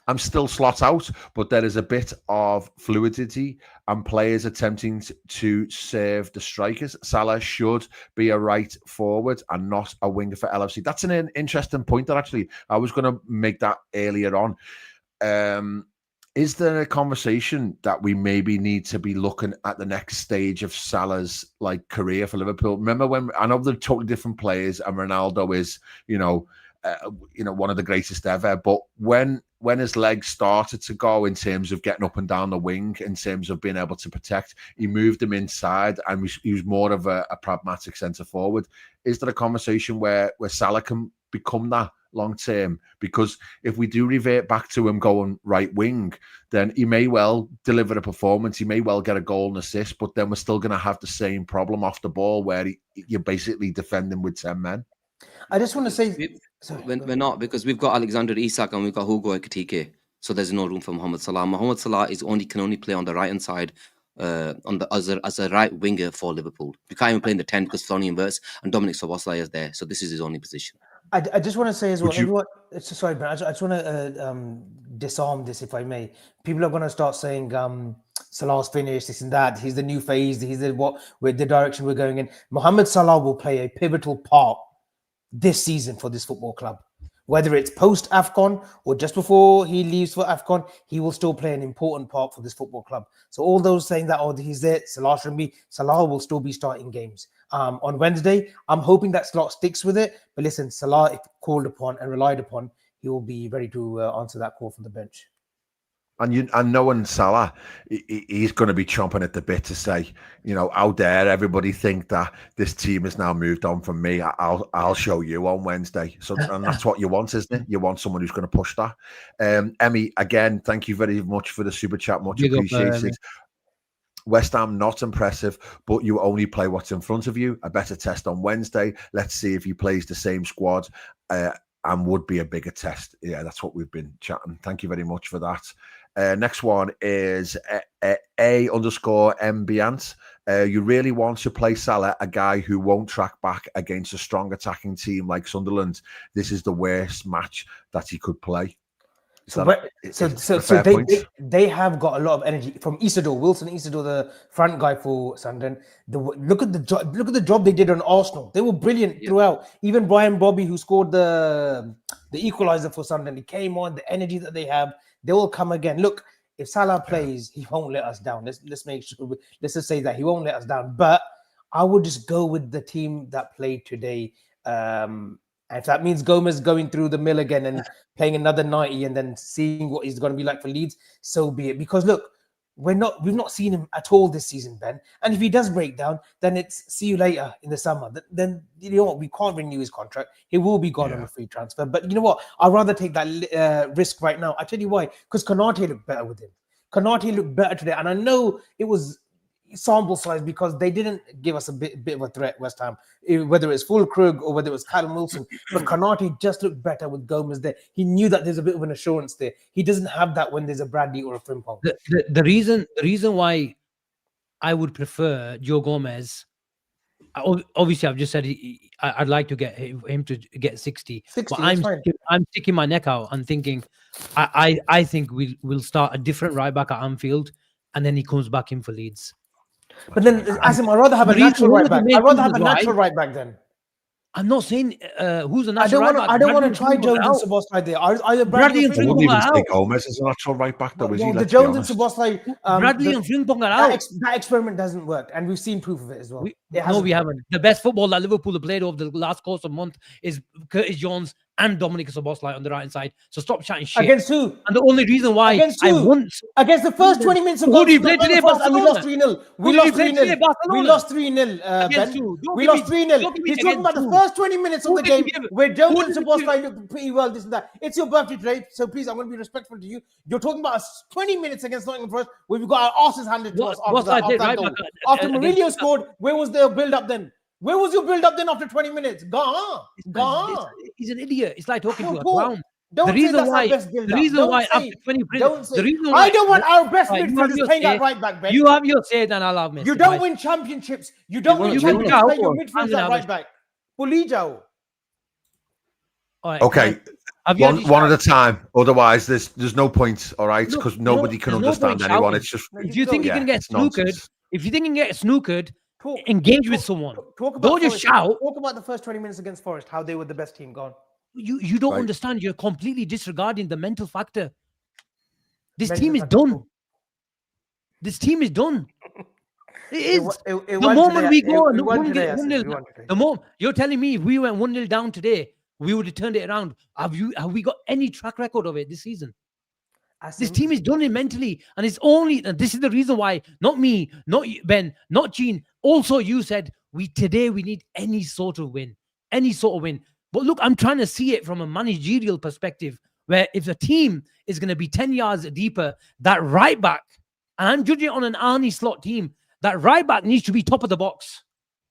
I'm still slot out, but there is a bit of fluidity and players attempting to serve the strikers. Salah should be a right forward and not a winger for LFC. That's an interesting point that actually I was going to make that earlier on. Is there a conversation that we maybe need to be looking at the next stage of Salah's career for Liverpool? Remember when I know they're totally different players, and Ronaldo is, one of the greatest ever. But when his legs started to go in terms of getting up and down the wing, in terms of being able to protect, he moved him inside, and he was more of a pragmatic centre forward. Is there a conversation where Salah can become that long term? Because if we do revert back to him going right wing, then he may well deliver a performance, he may well get a goal and assist, but then we're still going to have the same problem off the ball where you're basically defending with 10 men. I just want to say, we're not, because we've got Alexander Isak and we've got Hugo Ekitike, so there's no room for Mohamed Salah. Mohamed Salah can only play on the right hand side, as a right winger for Liverpool. You can't even play in the 10 because Florian Wirtz and Dominic Szoboszlai is there, so this is his only position. I just want to say as well, everyone. Sorry, but I just want to disarm this, if I may. People are going to start saying Salah's finished, this and that. He's the new phase. He's with the direction we're going in. Mohamed Salah will play a pivotal part this season for this football club. Whether it's post AFCON or just before he leaves for AFCON, he will still play an important part for this football club. So all those saying that, he's there, Salah will still be starting games. On Wednesday, I'm hoping that slot sticks with it. But listen, Salah, if called upon and relied upon, he will be ready to answer that call from the bench. And knowing Salah, he's going to be chomping at the bit to say, how dare everybody think that this team has now moved on from me? I'll show you on Wednesday. So, and that's what you want, isn't it? You want someone who's going to push that. Emmy, again, thank you very much for the super chat. Much appreciated. West Ham, not impressive, but you only play what's in front of you. A better test on Wednesday. Let's see if he plays the same squad and would be a bigger test. Yeah, that's what we've been chatting. Thank you very much for that. Next one is A_Mbiant. You really want to play Salah, a guy who won't track back against a strong attacking team like Sunderland. This is the worst match that he could play. So they have got a lot of energy from Wilson Isidore, the front guy for Sunderland. Look at the job they did on Arsenal. They were brilliant throughout. Even Brian Bobby, who scored the equalizer for Sunderland, he came on. The energy that they have, they will come again. Look, if Salah plays, he won't let us down. Let's make sure. Let's just say that he won't let us down. But I would just go with the team that played today. If that means Gomez going through the mill again and playing another 90 and then seeing what he's going to be like for Leeds, so be it. Because look, we've not seen him at all this season, Ben. And if he does break down, then it's see you later in the summer. Then you know what? We can't renew his contract. He will be gone on a free transfer. But you know what? I'd rather take that risk right now. I tell you why. Because Konate looked better with him. Konate looked better today. And I know it was sample size because they didn't give us a bit of a threat, West Ham, whether it's Fulkrug or whether it was Callum Wilson. But Konate just looked better with Gomez there. He knew that there's a bit of an assurance there. He doesn't have that when there's a Bradley or a Frimpong. The reason why I would prefer Joe Gomez, obviously I've just said I'd like to get him to get 60. But I'm sticking my neck out and thinking I think we'll start a different right back at Anfield and then he comes back in for Leeds. But then, Asim, I'd rather have a natural right back. I'd rather have a natural right back then. I'm not saying who's a natural right back. I don't want to try Jones and Szoboszlai there. Either Bradley and Frimpong are out. Gomez is a natural right back, though, is he? The Jones and Szoboszlai. Bradley and Frimpong are out. That experiment doesn't work, and we've seen proof of it as well. No, we haven't. The best football that Liverpool have played over the last course of month is Curtis Jones and Dominic Szoboszlai on the right hand side. So stop chatting shit. Against who? And the only reason why Against I who? won Against the first 20 minutes of Who do you goals, play today? and we lost Barcelona. 3-0. We lost 3-0. We Barcelona. lost 3-0. Against Ben. who? Don't We give lost me- 3-0. don't give me He's talking about against the who? first 20 minutes of Who the did you game give- where who Jones and did you Szoboszlai looked pretty well, this and that. It's your birthday today, so please, I'm going to be respectful to you. You're talking about 20 minutes against Nottingham Forest where we've got our asses handed to us after that goal. After Mourinho scored, where was their build-up then? Where was your build-up then after 20 minutes? Gone. He's an idiot. It's like talking to a Paul, clown. Don't say that's our best build-up. The reason Don't why say, after 20 don't say. the reason I why, don't want our best Right, you have midfielders your playing say. at right back, Ben. You have your say, then I'll have my You say. don't win championships. You don't win you championships can playing your go. midfielders at right back. Pulijao. All right, Okay, have you had one your at a time. Otherwise, there's no point. All right, Look, because nobody can there's no understand point anyone. shouting. It's just If you think you can get it's snookered, nonsense. if you think you can get snookered, Talk- engage with someone. Talk about Don't just Forest. shout. Talk about the first 20 minutes against Forest, how they were the best team. Gone. You don't Right. understand. You're completely disregarding the mental factor. This Mental team is factor. done. This team is done. It is. The moment we go and one today, get Asim, 1-0 we won today. the moment you're telling me if we went 1-0 down today, we would have turned it around. Have we got any track record of it this season? This Asim, team is done it mentally, and it's only, and this is the reason why, not me, not you, Ben, not Gene, also you said we need any sort of win. But look, I'm trying to see it from a managerial perspective, where if the team is going to be 10 yards deeper, that right back, and I'm judging on an Arnie slot team, that right back needs to be top of the box,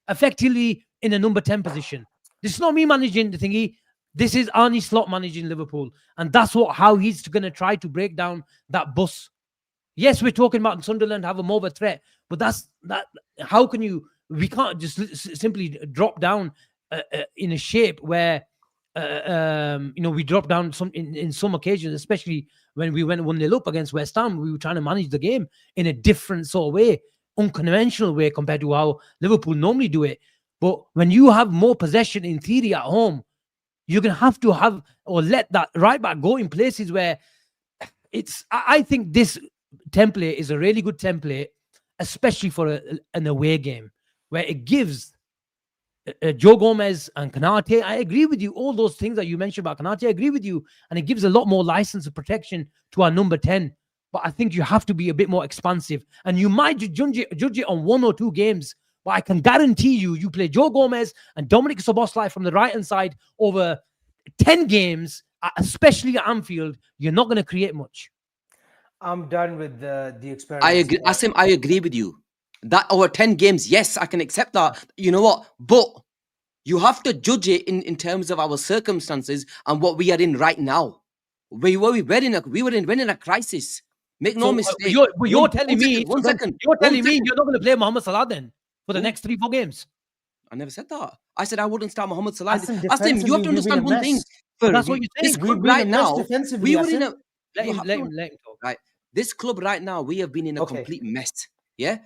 effectively in a number 10 position. This is not me managing the thingy. This is Arnie Slot managing Liverpool. And that's how he's going to try to break down that bus. Yes, we're talking about Sunderland have a more of a threat, but that. How can you? We can't just simply drop down in a shape where we drop down in some occasions, especially when we went 1-0 up against West Ham. We were trying to manage the game in a different sort of way, unconventional way compared to how Liverpool normally do it. But when you have more possession in theory at home, you're going to have or let that right back go in places where I think this template is a really good template, especially for an away game where it gives Joe Gomez and Konate. I agree with you. All those things that you mentioned about Konate, I agree with you. And it gives a lot more license of protection to our number 10. But I think you have to be a bit more expansive. And you might judge it on 1 or 2 games. But I can guarantee you play Joe Gomez and Dominic Szoboszlai from the right-hand side over 10 games, especially at Anfield, you're not going to create much. I'm done with the experiment. I agree, Asim. I agree with you. That over 10 games, yes, I can accept that. You know what? But you have to judge it in terms of our circumstances and what we are in right now. We were in a crisis. Make no mistake. You're telling me one second. You're telling me you're not going to play Mohamed Salah then for the next 3-4 games. I never said that. I said I wouldn't start Mohamed Salah. Asim, you have to understand one thing. That's what you're saying. This club right now, we were in a. Let him talk. Right. This club right now, we have been in a complete mess. Yeah.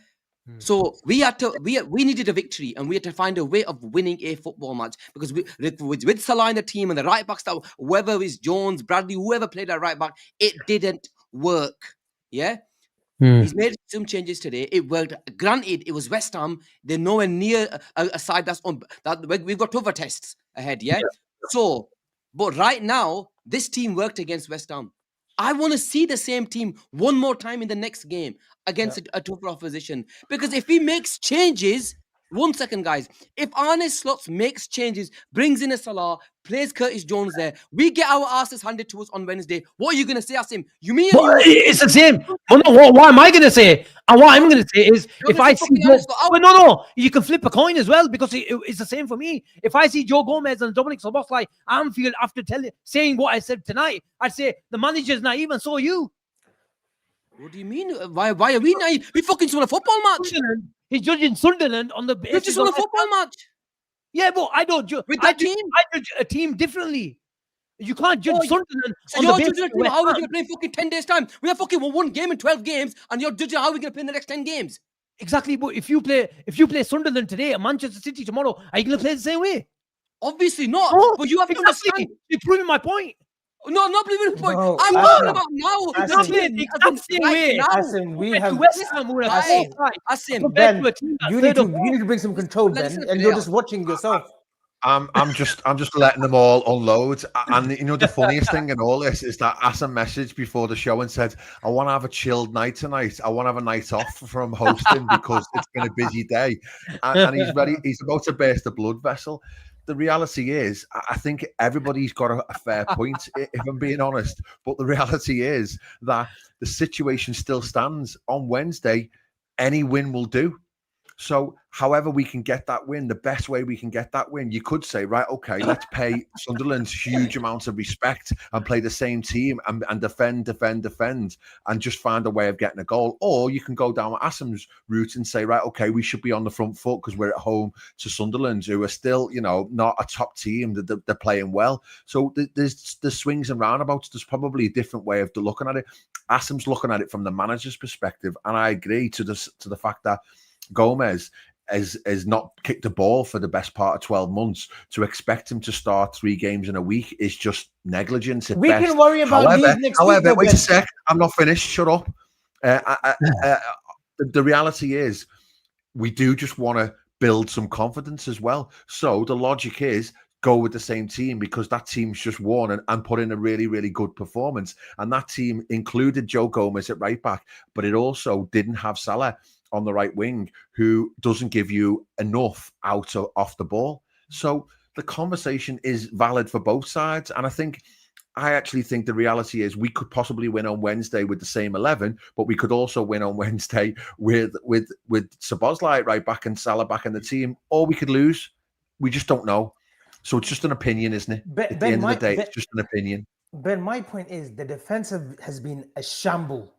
So we needed a victory, and we had to find a way of winning a football match because with Salah in the team and the right backs, that whoever is Jones, Bradley, whoever played at right back, it didn't work. Yeah. He's made some changes today. It worked. Granted, it was West Ham. They're nowhere near a side that's on that. We've got tougher tests ahead. Yeah. So, but right now, this team worked against West Ham. I want to see the same team one more time in the next game against a tougher opposition. Because if he makes changes, 1 second, guys. If Arne Slot makes changes, brings in a Salah, plays Curtis Jones there, we get our asses handed to us on Wednesday. What are you going to say, Asim? You mean it's the same. Well, no, what am I going to say? And what I'm going to say is, if I see you can flip a coin as well because it's the same for me. If I see Joe Gomez and Dominic Szoboszlai at Anfield after saying what I said tonight, I'd say the manager's naive and so are you. What do you mean? Why are we naive? We fucking won a football match. He's judging Sunderland on the basis. We just won a football match. Yeah, but I don't judge. With that team? I judge a team differently. You can't judge Sunderland so on you're the basis judging a team, how are we going to play in fucking 10 days' time? We have fucking won 1 game in 12 games, and you're judging how we're going to play in the next 10 games. Exactly, but if you play Sunderland today and Manchester City tomorrow, are you going to play the same way? Obviously not. No, but you have to understand. You're proving my point. No, I'm not proving the point. No, I'm talking about now. Asim, we have Asim, Ben, you need to bring some control, Ben, and you're just watching yourself. I'm just letting them all unload. And you know the funniest thing in all this is that Asim messaged before the show and said, "I want to have a chilled night tonight. I want to have a night off from hosting because it's been a busy day." And he's ready. He's about to burst a blood vessel. The reality is, I think everybody's got a fair point, if I'm being honest. But the reality is that the situation still stands. On Wednesday, any win will do. So however we can get that win, the best way we can get that win, you could say, right, okay, let's pay Sunderland huge amounts of respect and play the same team and defend, and just find a way of getting a goal. Or you can go down Asim's route and say, right, okay, we should be on the front foot because we're at home to Sunderland, who are still, not a top team. They're playing well. So there's swings and roundabouts. There's probably a different way of looking at it. Asim's looking at it from the manager's perspective, and I agree to the fact that Gomez has not kicked a ball for the best part of 12 months. To expect him to start 3 games in a week is just negligence at best. Can worry about these next week. However, wait a sec. I'm not finished. Shut up. The reality is we do just want to build some confidence as well. So the logic is go with the same team because that team's just won and put in a really, really good performance. And that team included Joe Gomez at right back, but it also didn't have Salah on the right wing, who doesn't give you enough off the ball. So the conversation is valid for both sides. And I actually think the reality is we could possibly win on Wednesday with the same 11, but we could also win on Wednesday with Szoboszlai right back and Salah back in the team, or we could lose. We just don't know. So it's just an opinion, isn't it? At the end of the day, it's just an opinion. Ben, my point is the defense has been a shamble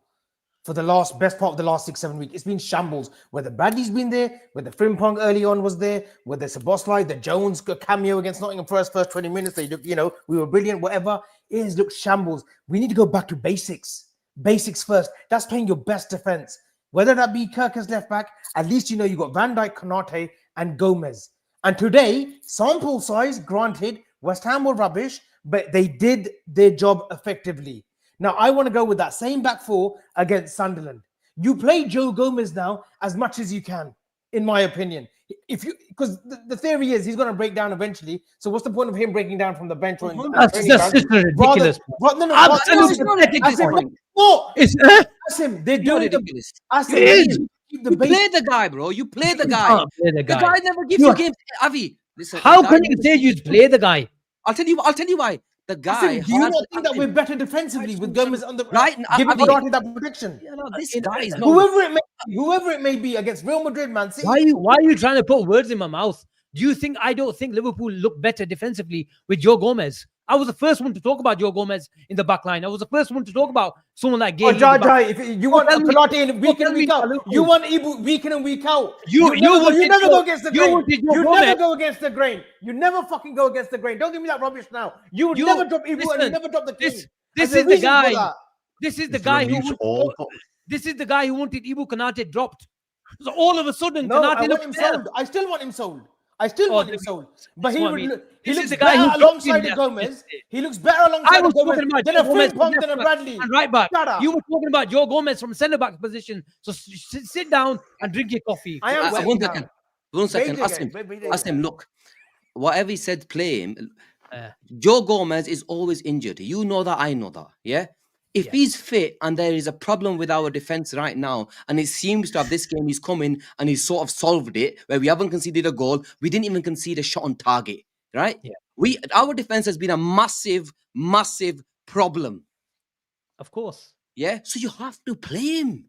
for the best part of the last 6-7 weeks. It's been shambles. Whether Bradley's been there, whether Frimpong early on was there, whether Szoboszlai, the Jones cameo against Nottingham first 20 minutes, they look, we were brilliant, whatever. It has looked shambles. We need to go back to basics. Basics first. That's playing your best defense. Whether that be Kirk as left back, at least you got Van Dijk, Konate, and Gomez. And today, sample size, granted, West Ham were rubbish, but they did their job effectively. Now, I want to go with that same back four against Sunderland. You play Joe Gomez now as much as you can, in my opinion. Because the theory is he's going to break down eventually. So what's the point of him breaking down from the bench? That's just ridiculous. Asim, they're doing ridiculous. You play the guy, bro. You play the guy. The guy never gives you games. Avi, listen. How can you say you play the guy? I'll tell you why. The guy. Do you not think that we're better defensively with Gomez on the right? Giving Konate that protection. This guy is not. Whoever it may be against Real Madrid, Man City. Why are you trying to put words in my mouth? I don't think Liverpool look better defensively with Joe Gomez. I was the first one to talk about Joe Gomez in the back line. I was the first one to talk about someone like Gay. If you want Konate in week in, week out, you want Ibu week in and week out. You never go against the grain. You never go against the grain. You never fucking go against the grain. Don't give me that rubbish now. You would never drop Ibu and you never drop the king. This is the guy. This is the guy who. This is the guy who wanted Ibu Konate dropped. So all of a sudden, Konate looks sold. I still want him sold. But he looks the guy better alongside Gomez. He looks better alongside Gomez than a Frimpong, than a Bradley. And right back. You were talking about Joe Gomez from centre back position. So sit down and drink your coffee. I am 1 second. Asim, look. Whatever he said, play him. Joe Gomez is always injured. You know that. I know that. Yeah. If he's fit and there is a problem with our defense right now, and it seems to have this game, he's come in and he's sort of solved it, where we haven't conceded a goal, we didn't even concede a shot on target, right? Yeah. Our defense has been a massive, massive problem. Of course. Yeah. So you have to play him,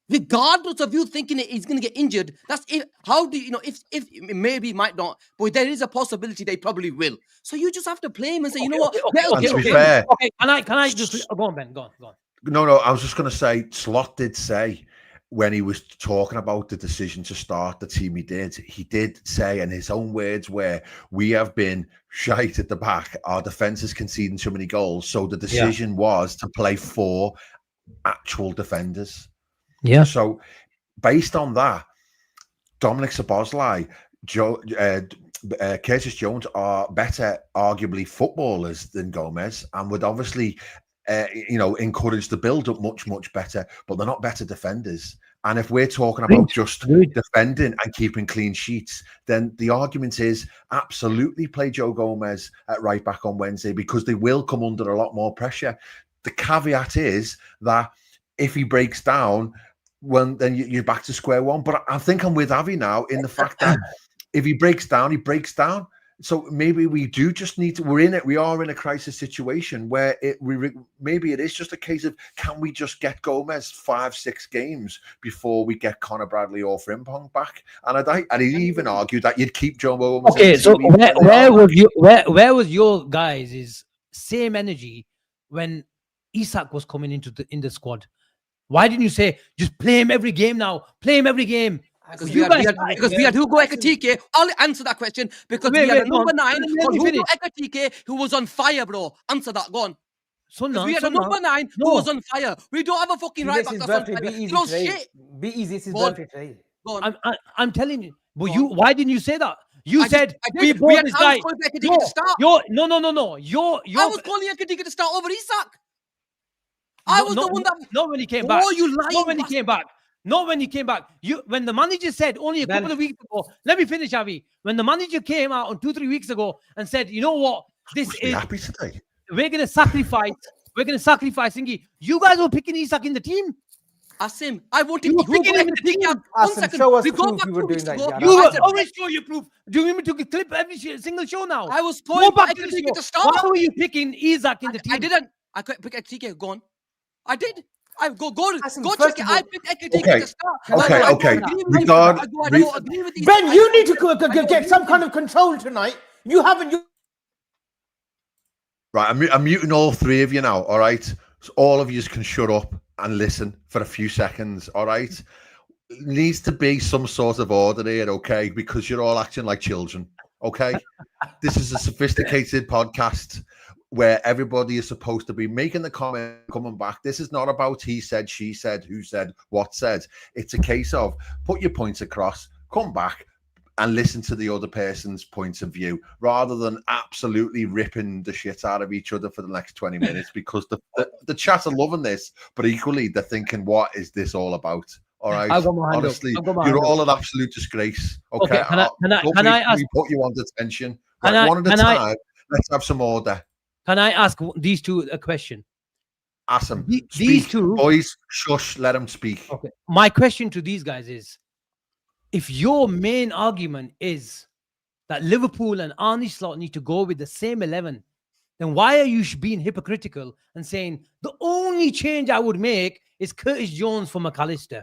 regardless of you thinking he's going to get injured. That's it. How do you know if maybe he might not, but there is a possibility they probably will. So you just have to play him and say, To be fair, can I just go on, Ben? Go on. No. I was just going to say, Slot did say when he was talking about the decision to start the team, he did say, in his own words, where we have been shite at the back. Our defense is conceding too many goals, so the decision was to play 4 actual defenders. Yeah. So based on that, Dominic Szoboszlai, Curtis Jones are better, arguably, footballers than Gomez, and would obviously, encourage the build-up much, much better. But they're not better defenders. And if we're talking about just Agreed. defending and keeping clean sheets, then the argument is absolutely play Joe Gomez at right back on Wednesday, because they will come under a lot more pressure. The caveat is that if he breaks down, well, then you're back to square one. But I think I'm with Avi now in the fact that if he breaks down, he breaks down. So maybe we do just need to. We are in a crisis situation where maybe it is just a case of, can we just get Gomez 5-6 games before we get Connor Bradley or Frimpong back? And I'd even argue that you'd keep Joe Gomez. Okay, so where was your guys' same energy when Isak was coming in the squad? Why didn't you say just play him every game now? Play him every game. Because we had Hugo Ekitike. I'll answer that question because we had a number 9 called Hugo Ekitike who was on fire, bro. Answer that. Go on. We had a number 9 who was on fire. We don't have a fucking right back that's on fire. Shit. Be easy. It's his birthday today. Go on. I'm telling you. But why didn't you say that? You said we bought this guy. No. No. I was calling Ekitike to start over Isak. I was the one that. Not when he came back. Oh, you lying. Not when he came back. Not when he came back. When the manager said only a couple of weeks ago, let me finish, Avi. When the manager came out on 2-3 weeks ago and said, you know what, this is happy today. We're gonna sacrifice Singy. You guys were picking Isak in the team. Asim, I wanted to pick him in the team. Asim, show us proof you were doing that. You will always show your proof. Do you want me to clip every single show now? I was told back to the show. Why were you picking Isak in the team? I didn't. I couldn't pick Ekitike. Go on. I did. I go check it. I picked Ekitike to start. Okay. Ben, you need to get some kind of control tonight. You haven't. Right, I'm muting all 3 of you now. All right, so all of you can shut up and listen for a few seconds. All right, needs to be some sort of order here, okay? Because you're all acting like children. Okay, this is a sophisticated podcast where everybody is supposed to be making the comment, coming back. This is not about he said, she said, who said, what said. It's a case of put your points across, come back and listen to the other person's point of view, rather than absolutely ripping the shit out of each other for the next 20 minutes, because the chat are loving this, but equally they're thinking, what is this all about? All right, honestly, you're all an absolute disgrace. Okay, can I ask? Put you on detention. Right, one at a time. Let's have some order. Can I ask these two a question? Asim, these two boys, shush, let them speak. Okay. My question to these guys is, if your main argument is that Liverpool and Arne Slot need to go with the same 11, then why are you being hypocritical and saying the only change I would make is Curtis Jones for McAllister?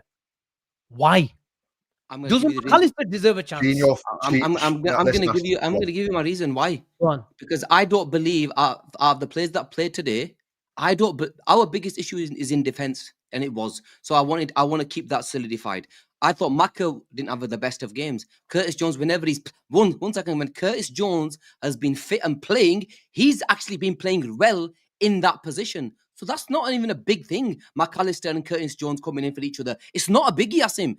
Why? Doesn't McAllister deserve a chance? I'm going to give you my reason why. Go on. Because I don't believe of the players that played today. Our biggest issue is in defense, and it was. So I want to keep that solidified. I thought Maka didn't have the best of games. Curtis Jones, whenever he's one second, when Curtis Jones has been fit and playing, he's actually been playing well in that position. So that's not even a big thing. McAllister and Curtis Jones coming in for each other. It's not a biggie, Asim.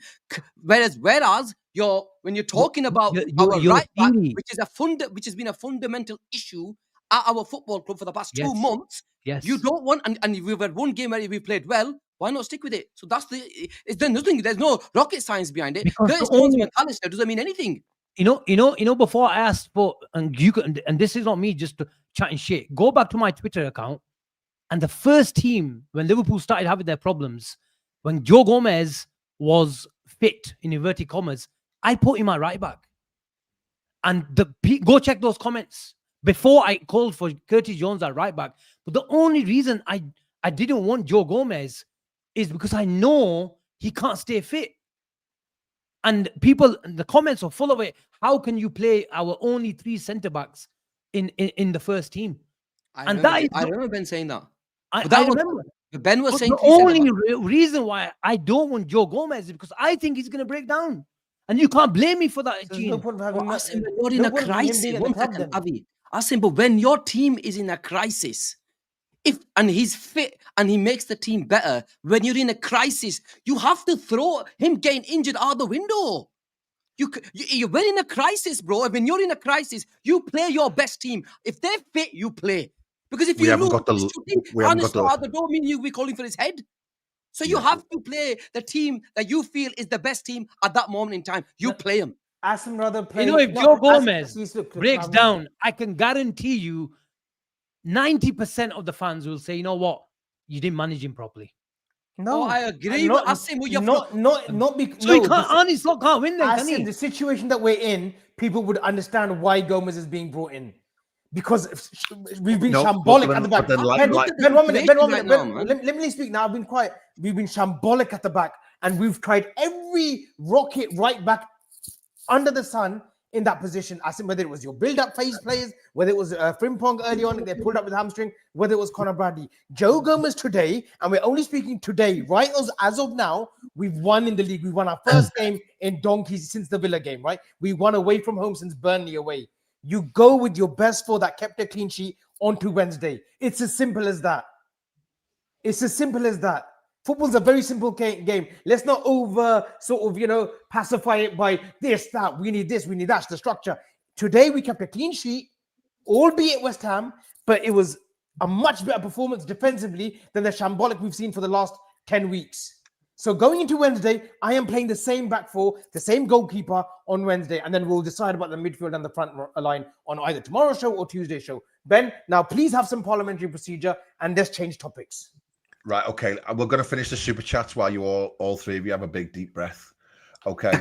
Whereas when you're talking about our right back, which has been a fundamental issue at our football club for the past 2 months. Yes. You don't want, and we've had one game where we played well. Why not stick with it? So there's no rocket science behind it. Curtis Jones and McAllister doesn't mean anything. You know. Before I asked for, and this is not me just chatting shit. Go back to my Twitter account. And the first team, when Liverpool started having their problems, when Joe Gomez was fit, in inverted commas, I put him at right back. And go check those comments before I called for Curtis Jones at right back. But the only reason I didn't want Joe Gomez is because I know he can't stay fit. And the comments are full of it. How can you play our only 3 centre-backs in the first team? I remember Ben saying that. I remember. Ben was saying the only reason why I don't want Joe Gomez is because I think he's going to break down. And you can't blame me for that, Gene. Asim, you're in a crisis. 1 second, Avi. Asim, but when your team is in a crisis, and he's fit and he makes the team better, when you're in a crisis, you have to throw him getting injured out the window. You're in a crisis, bro. When you're in a crisis, you play your best team. If they're fit, you play. Because if you lose, out the door, mean you'll be calling for his head. So you have to play the team that you feel is the best team at that moment in time. You play them. Asim rather play. You know, if no, Joe Asim- Gomez please look, breaks down, I can guarantee you 90% of the fans will say, you know what? You didn't manage him properly. No, I agree with Asim. So he can't, Arnie Slot can't win then, can Asim, he? the situation that we're in, people would understand why Gomez is being brought in. Because we've been shambolic at the back. Then, Ben, 1 minute. Ben, 1 minute. Right now, let me speak now. I've been quiet. We've been shambolic at the back, and we've tried every rocket right back under the sun in that position. I think whether it was your build-up phase players, whether it was Frimpong early on, they pulled up with hamstring, whether it was Conor Bradley. Joe Gomez today, and we're only speaking today, right? As of now, we've won in the league. We won our first game in donkeys since the Villa game, right? We won away from home since Burnley away. You go with your best four that kept a clean sheet onto Wednesday. It's as simple as that. It's as simple as that. Football's a very simple game. Let's not pacify it by this, that. We need this, we need that. It's the structure. Today, we kept a clean sheet, albeit West Ham, but it was a much better performance defensively than the shambolic we've seen for the last 10 weeks. So going into Wednesday, I am playing the same back four, the same goalkeeper on Wednesday, and then we'll decide about the midfield and the front line on either tomorrow's show or Tuesday's show. Ben, now please have some parliamentary procedure and let's change topics. Right, okay. We're going to finish the super chats while you all three of you have a big deep breath. Okay,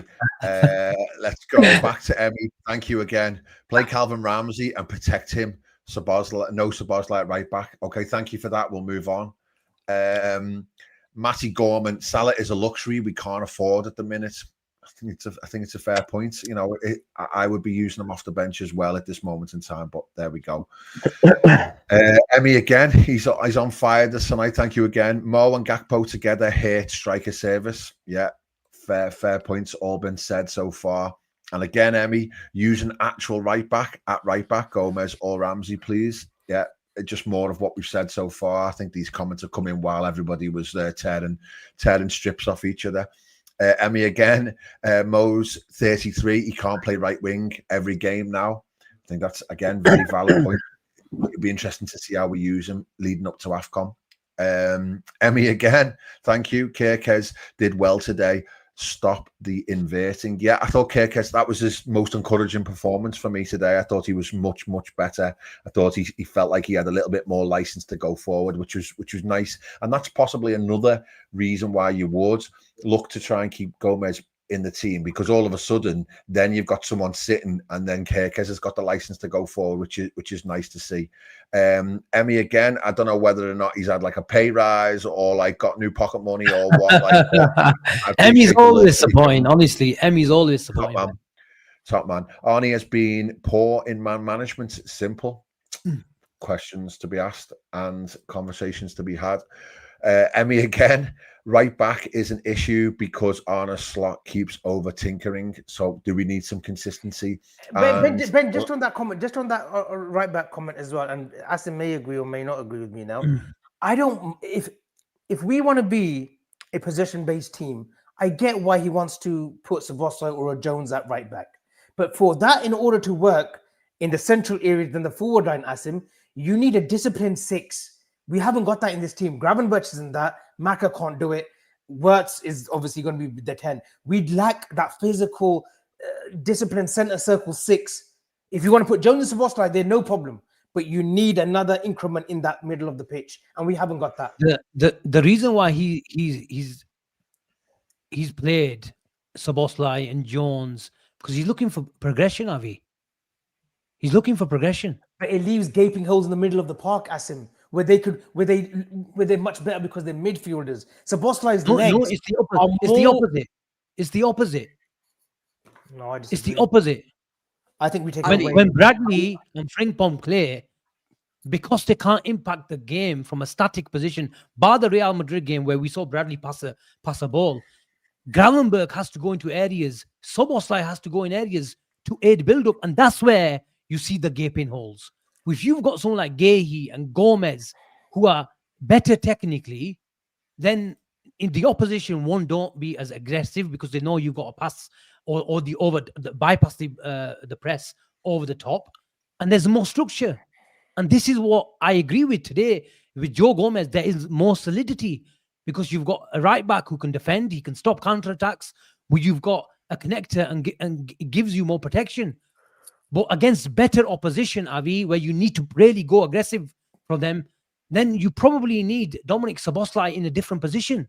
let's go back to Emmy. Thank you again. Play Calvin Ramsey and protect him. Szoboszlai at right back. Okay, thank you for that. We'll move on. Matty Gorman, Salah is a luxury we can't afford at the minute. I think it's a fair point. You know, I would be using him off the bench as well at this moment in time, but there we go. Emmy again, he's on fire this tonight. Thank you again. Mo and Gakpo together, hate striker service. Yeah, fair points all been said so far. And again, Emmy, using actual right back at right back, Gomez or Ramsey, please. Yeah, just more of what we've said so far. I think these comments have come in while everybody was tearing strips off each other. Emmy again, Mo's 33. He can't play right wing every game now. I think that's, again, very valid point. It'd be interesting to see how we use him leading up to AFCON. Emmy again, thank you. Kirkes did well today. Stop the inverting. Yeah, I thought Kirkes, that was his most encouraging performance for me today. I thought he was much better. I thought he felt like he had a little bit more license to go forward, which was nice. And that's possibly another reason why you would look to try and keep Gomez in the team, because all of a sudden then you've got someone sitting and then Kirkes has got the license to go forward, which is nice to see. Emmy again, I don't know whether or not he's had like a pay rise or like got new pocket money or what. Like, Emmy's always disappointing. Honestly, Emmy's always disappointing. Top man. Arnie has been poor in man management. Simple. Questions to be asked and conversations to be had. Emmy again, right back is an issue because Arne Slot keeps over tinkering. So do we need some consistency? Ben, just on that comment, just on that right back comment as well, and Asim may agree or may not agree with me now. I don't, if we want to be a possession-based team, I get why he wants to put Szoboszlai or a Jones at right back. But for that, in order to work in the central areas than the forward line, Asim, you need a disciplined six. We haven't got that in this team. Gravenberch isn't that. Maka can't do it. Wirtz is obviously going to be the 10. We'd lack that physical, disciplined center circle six. If you want to put Jones and Szoboszlai there, no problem. But you need another increment in that middle of the pitch, and we haven't got that. The reason why he's played Szoboszlai and Jones because he's looking for progression, Avi. He's looking for progression. But it leaves gaping holes in the middle of the park, Asim, where they're much better because they're midfielders. Szoboszlai's legs. No, it's the opposite. It's the opposite. It's the opposite. No, I disagree. It's the opposite. I think we take when Bradley and Frimpong play, because they can't impact the game from a static position, bar the Real Madrid game where we saw Bradley pass a ball, Gravenberch has to go into areas, Szoboszlai has to go in areas to aid build-up, and that's where you see the gaping holes. If you've got someone like Guehi and Gomez who are better technically, then in the opposition, one don't be as aggressive because they know you've got a pass or bypass the press over the top, and there's more structure. And this is what I agree with today with Joe Gomez. There is more solidity. because you've got a right back who can defend, he can stop counter-attacks, where you've got a connector and it gives you more protection. But against better opposition, Avi, where you need to really go aggressive from them, then you probably need Dominic Szoboszlai in a different position.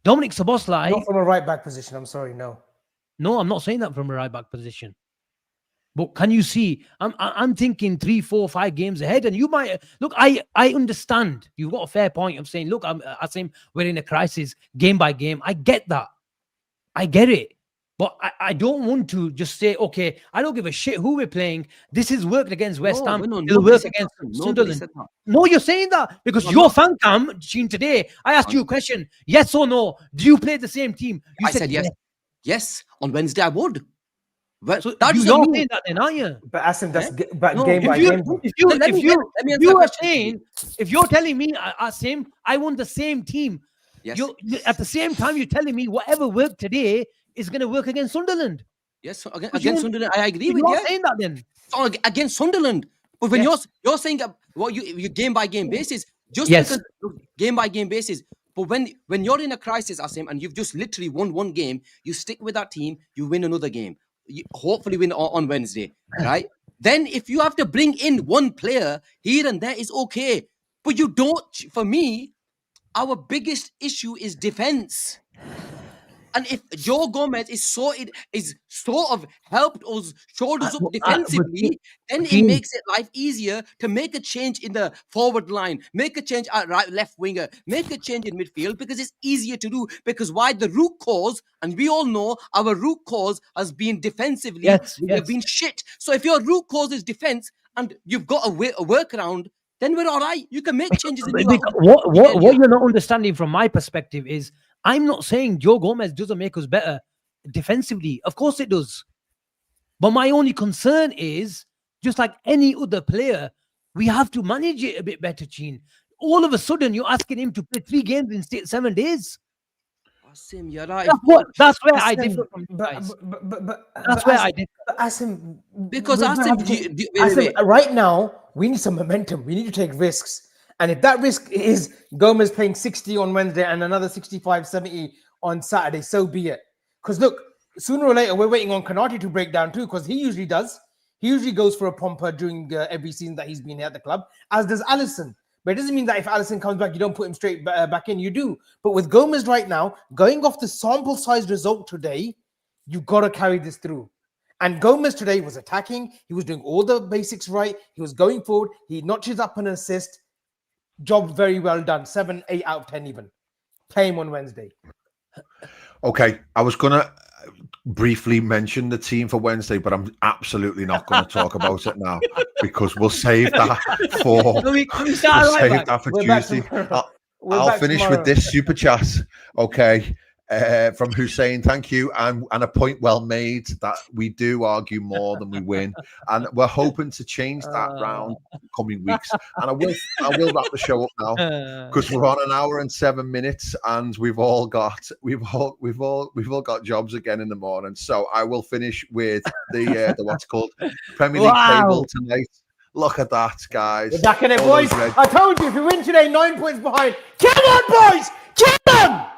Dominic Szoboszlai... Not from a right back position, I'm sorry, no. No, I'm not saying that from a right back position. But can you see, I'm thinking 3, 4, 5 games ahead, and you might look. I understand. You've got a fair point of saying, look, Asim, we're in a crisis, game by game. I get that. I get it. But I don't want to just say, okay, I don't give a shit who we're playing. This has worked against West Ham. It'll work against Sunderland. No, you're saying that because your fan cam, Sheen, today, I asked you a question. Yes or no? Do you play the same team? You said yes. Yes, on Wednesday I would. But so you're saying that then, aren't you? But Asim, that's game by game. If you're telling me, Asim, I want the same team. Yes. At the same time, you're telling me whatever worked today is going to work against Sunderland. Yes, against Sunderland, I agree with you. You're saying that then. So against Sunderland, but when you're saying what you game by game basis, just because game by game basis. But when you're in a crisis, Asim, and you've just literally won one game, you stick with that team, you win another game. You hopefully win on Wednesday, right? Then if you have to bring in one player here and there is okay, but you don't. For me, our biggest issue is defense. And if Joe Gomez is sort of helped us, showed us up defensively, then it makes it life easier to make a change in the forward line, make a change at right, left winger, make a change in midfield, because it's easier to do. Because why? The root cause, and we all know our root cause has been defensively. We've been shit. So if your root cause is defense and you've got a workaround, then we're all right. You can make changes. What you're not understanding from my perspective is, I'm not saying Joe Gomez doesn't make us better defensively. Of course it does. But my only concern is, just like any other player, we have to manage it a bit better, Sheen. All of a sudden, you're asking him to play 3 games in 7 days. Asim, you're right. That's where I differ from you guys. That's where I differ. Asim, because Asim, right now, we need some momentum. We need to take risks. And if that risk is Gomez playing 60 on Wednesday and another 65, 70 on Saturday, so be it. Because look, sooner or later, we're waiting on Konate to break down too, because he usually does. He usually goes for a pomper during every season that he's been here at the club, as does Alisson. But it doesn't mean that if Alisson comes back, you don't put him straight back in. You do. But with Gomez right now, going off the sample size result today, you've got to carry this through. And Gomez today was attacking. He was doing all the basics right. He was going forward. He notches up an assist. Job very well done. 7, 8 out of 10 even. Play him on Wednesday. Okay, I was going to briefly mention the team for Wednesday, but I'm absolutely not going to talk about it now because we'll save that for Tuesday. I'll finish with this super chat. Okay. From Hussein, thank you, and a point well made that we do argue more than we win, and we're hoping to change that round coming weeks. And I will wrap the show up now because we're on 1 hour and 7 minutes, and we've all got jobs again in the morning. So I will finish with the what's called Premier League table tonight. Look at that, guys! We're back in it, boys. I told you, if we win today, 9 points behind. Come on, boys! Come on!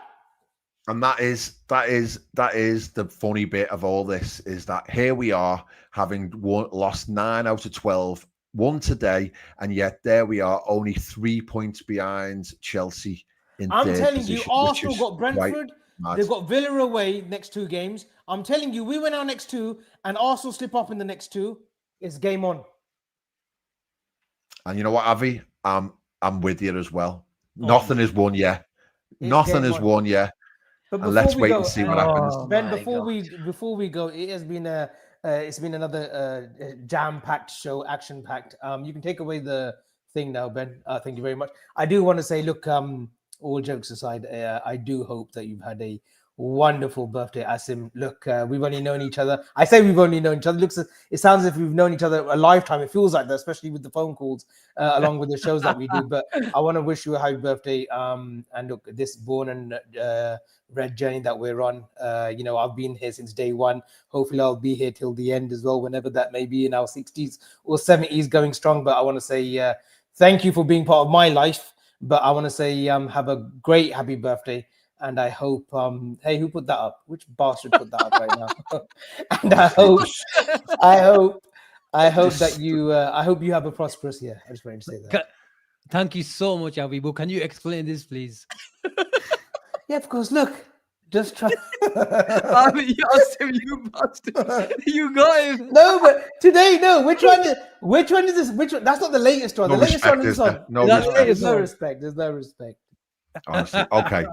And that is the funny bit of all this, is that here we are having lost 9 out of 12, won today, and yet there we are, only 3 points behind Chelsea in third position. I'm telling you, Arsenal got Brentford, they've got Villa away next 2 games. I'm telling you, we win our next 2, and Arsenal slip up in the next 2. It's game on. And you know what, Avi? I'm with you as well. Nothing is won yet. Nothing is won yet. And let's wait and see what happens. Ben, before we go, it's been another jam-packed show, action-packed. You can take away the thing now, Ben. Thank you very much. I do want to say, look, all jokes aside, I do hope that you've had a wonderful birthday, Asim. Look, we've only known each other. I say we've only known each other. It sounds as if we've known each other a lifetime. It feels like that, especially with the phone calls, along with the shows that we do. But I want to wish you a happy birthday. And look, this born and red journey that we're on, I've been here since day one. Hopefully I'll be here till the end as well, whenever that may be, in our 60s or 70s, going strong. But I want to say thank you for being part of my life. But I want to say have a great happy birthday. And I hope, hey, who put that up? Which bastard put that up right now? And I hope that you have a prosperous year. I just wanted to say that. Thank you so much, Abibu. Can you explain this, please? Yeah, of course. Look, just try. I mean, you asked him, you bastard. You got him. No, but today, no. Which one is this? Which one? That's not the latest one. No the latest respect, one is is on. there? No There's respect. no respect. There's no respect. Honestly, okay.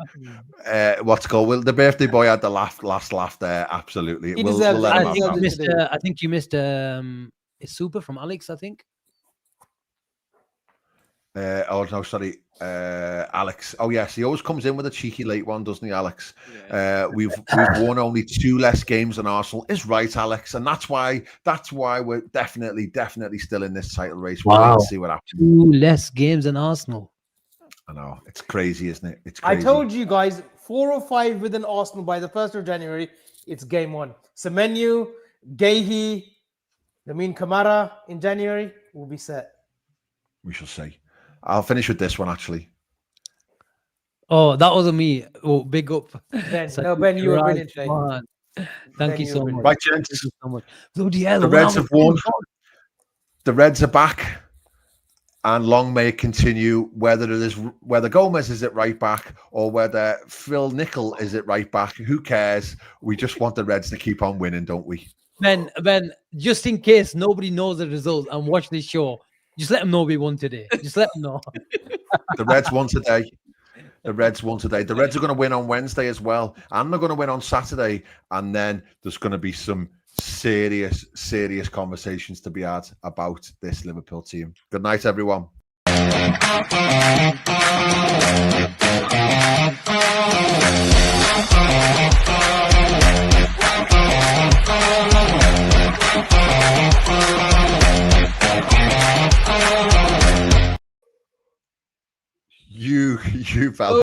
What's called? Well, the birthday boy had the last laugh there. Absolutely. He We'll deserves let it. him He have deserves that. it. I think you missed it's super from Alex, I think. Oh no, sorry, Alex. Oh yes, he always comes in with a cheeky late one, doesn't he, Alex? Yeah. We've won only 2 less games than Arsenal. Is right, Alex, and that's why we're definitely still in this title race. We'll wait and see what happens. 2 less games than Arsenal. I know, it's crazy, isn't it? It's crazy. I told you guys 4 or 5 within Arsenal by the 1st of January. It's game 1. Semenyo, Gehi, Lamine Kamara in January will be set. We shall see. I'll finish with this one actually. Oh, that wasn't me. Oh, big up. Ben, So no, Ben, you were right, brilliant today. man. Ben, Thank you you so were much. Right, Thank gents. you so much. Bloody hell, The when I Reds was have won. thinking, The Reds are back, and long may it continue. Whether Gomez is at right back or whether Phil Nickel is at right back, who cares? We just want the Reds to keep on winning, don't we? Ben, just in case nobody knows the result and watch this show, just let them know we won today. Just let them know. The Reds won today. The Reds won today. The Reds are going to win on Wednesday as well, and they're going to win on Saturday. And then there's going to be some serious conversations to be had about this Liverpool team. Good night, everyone. You felt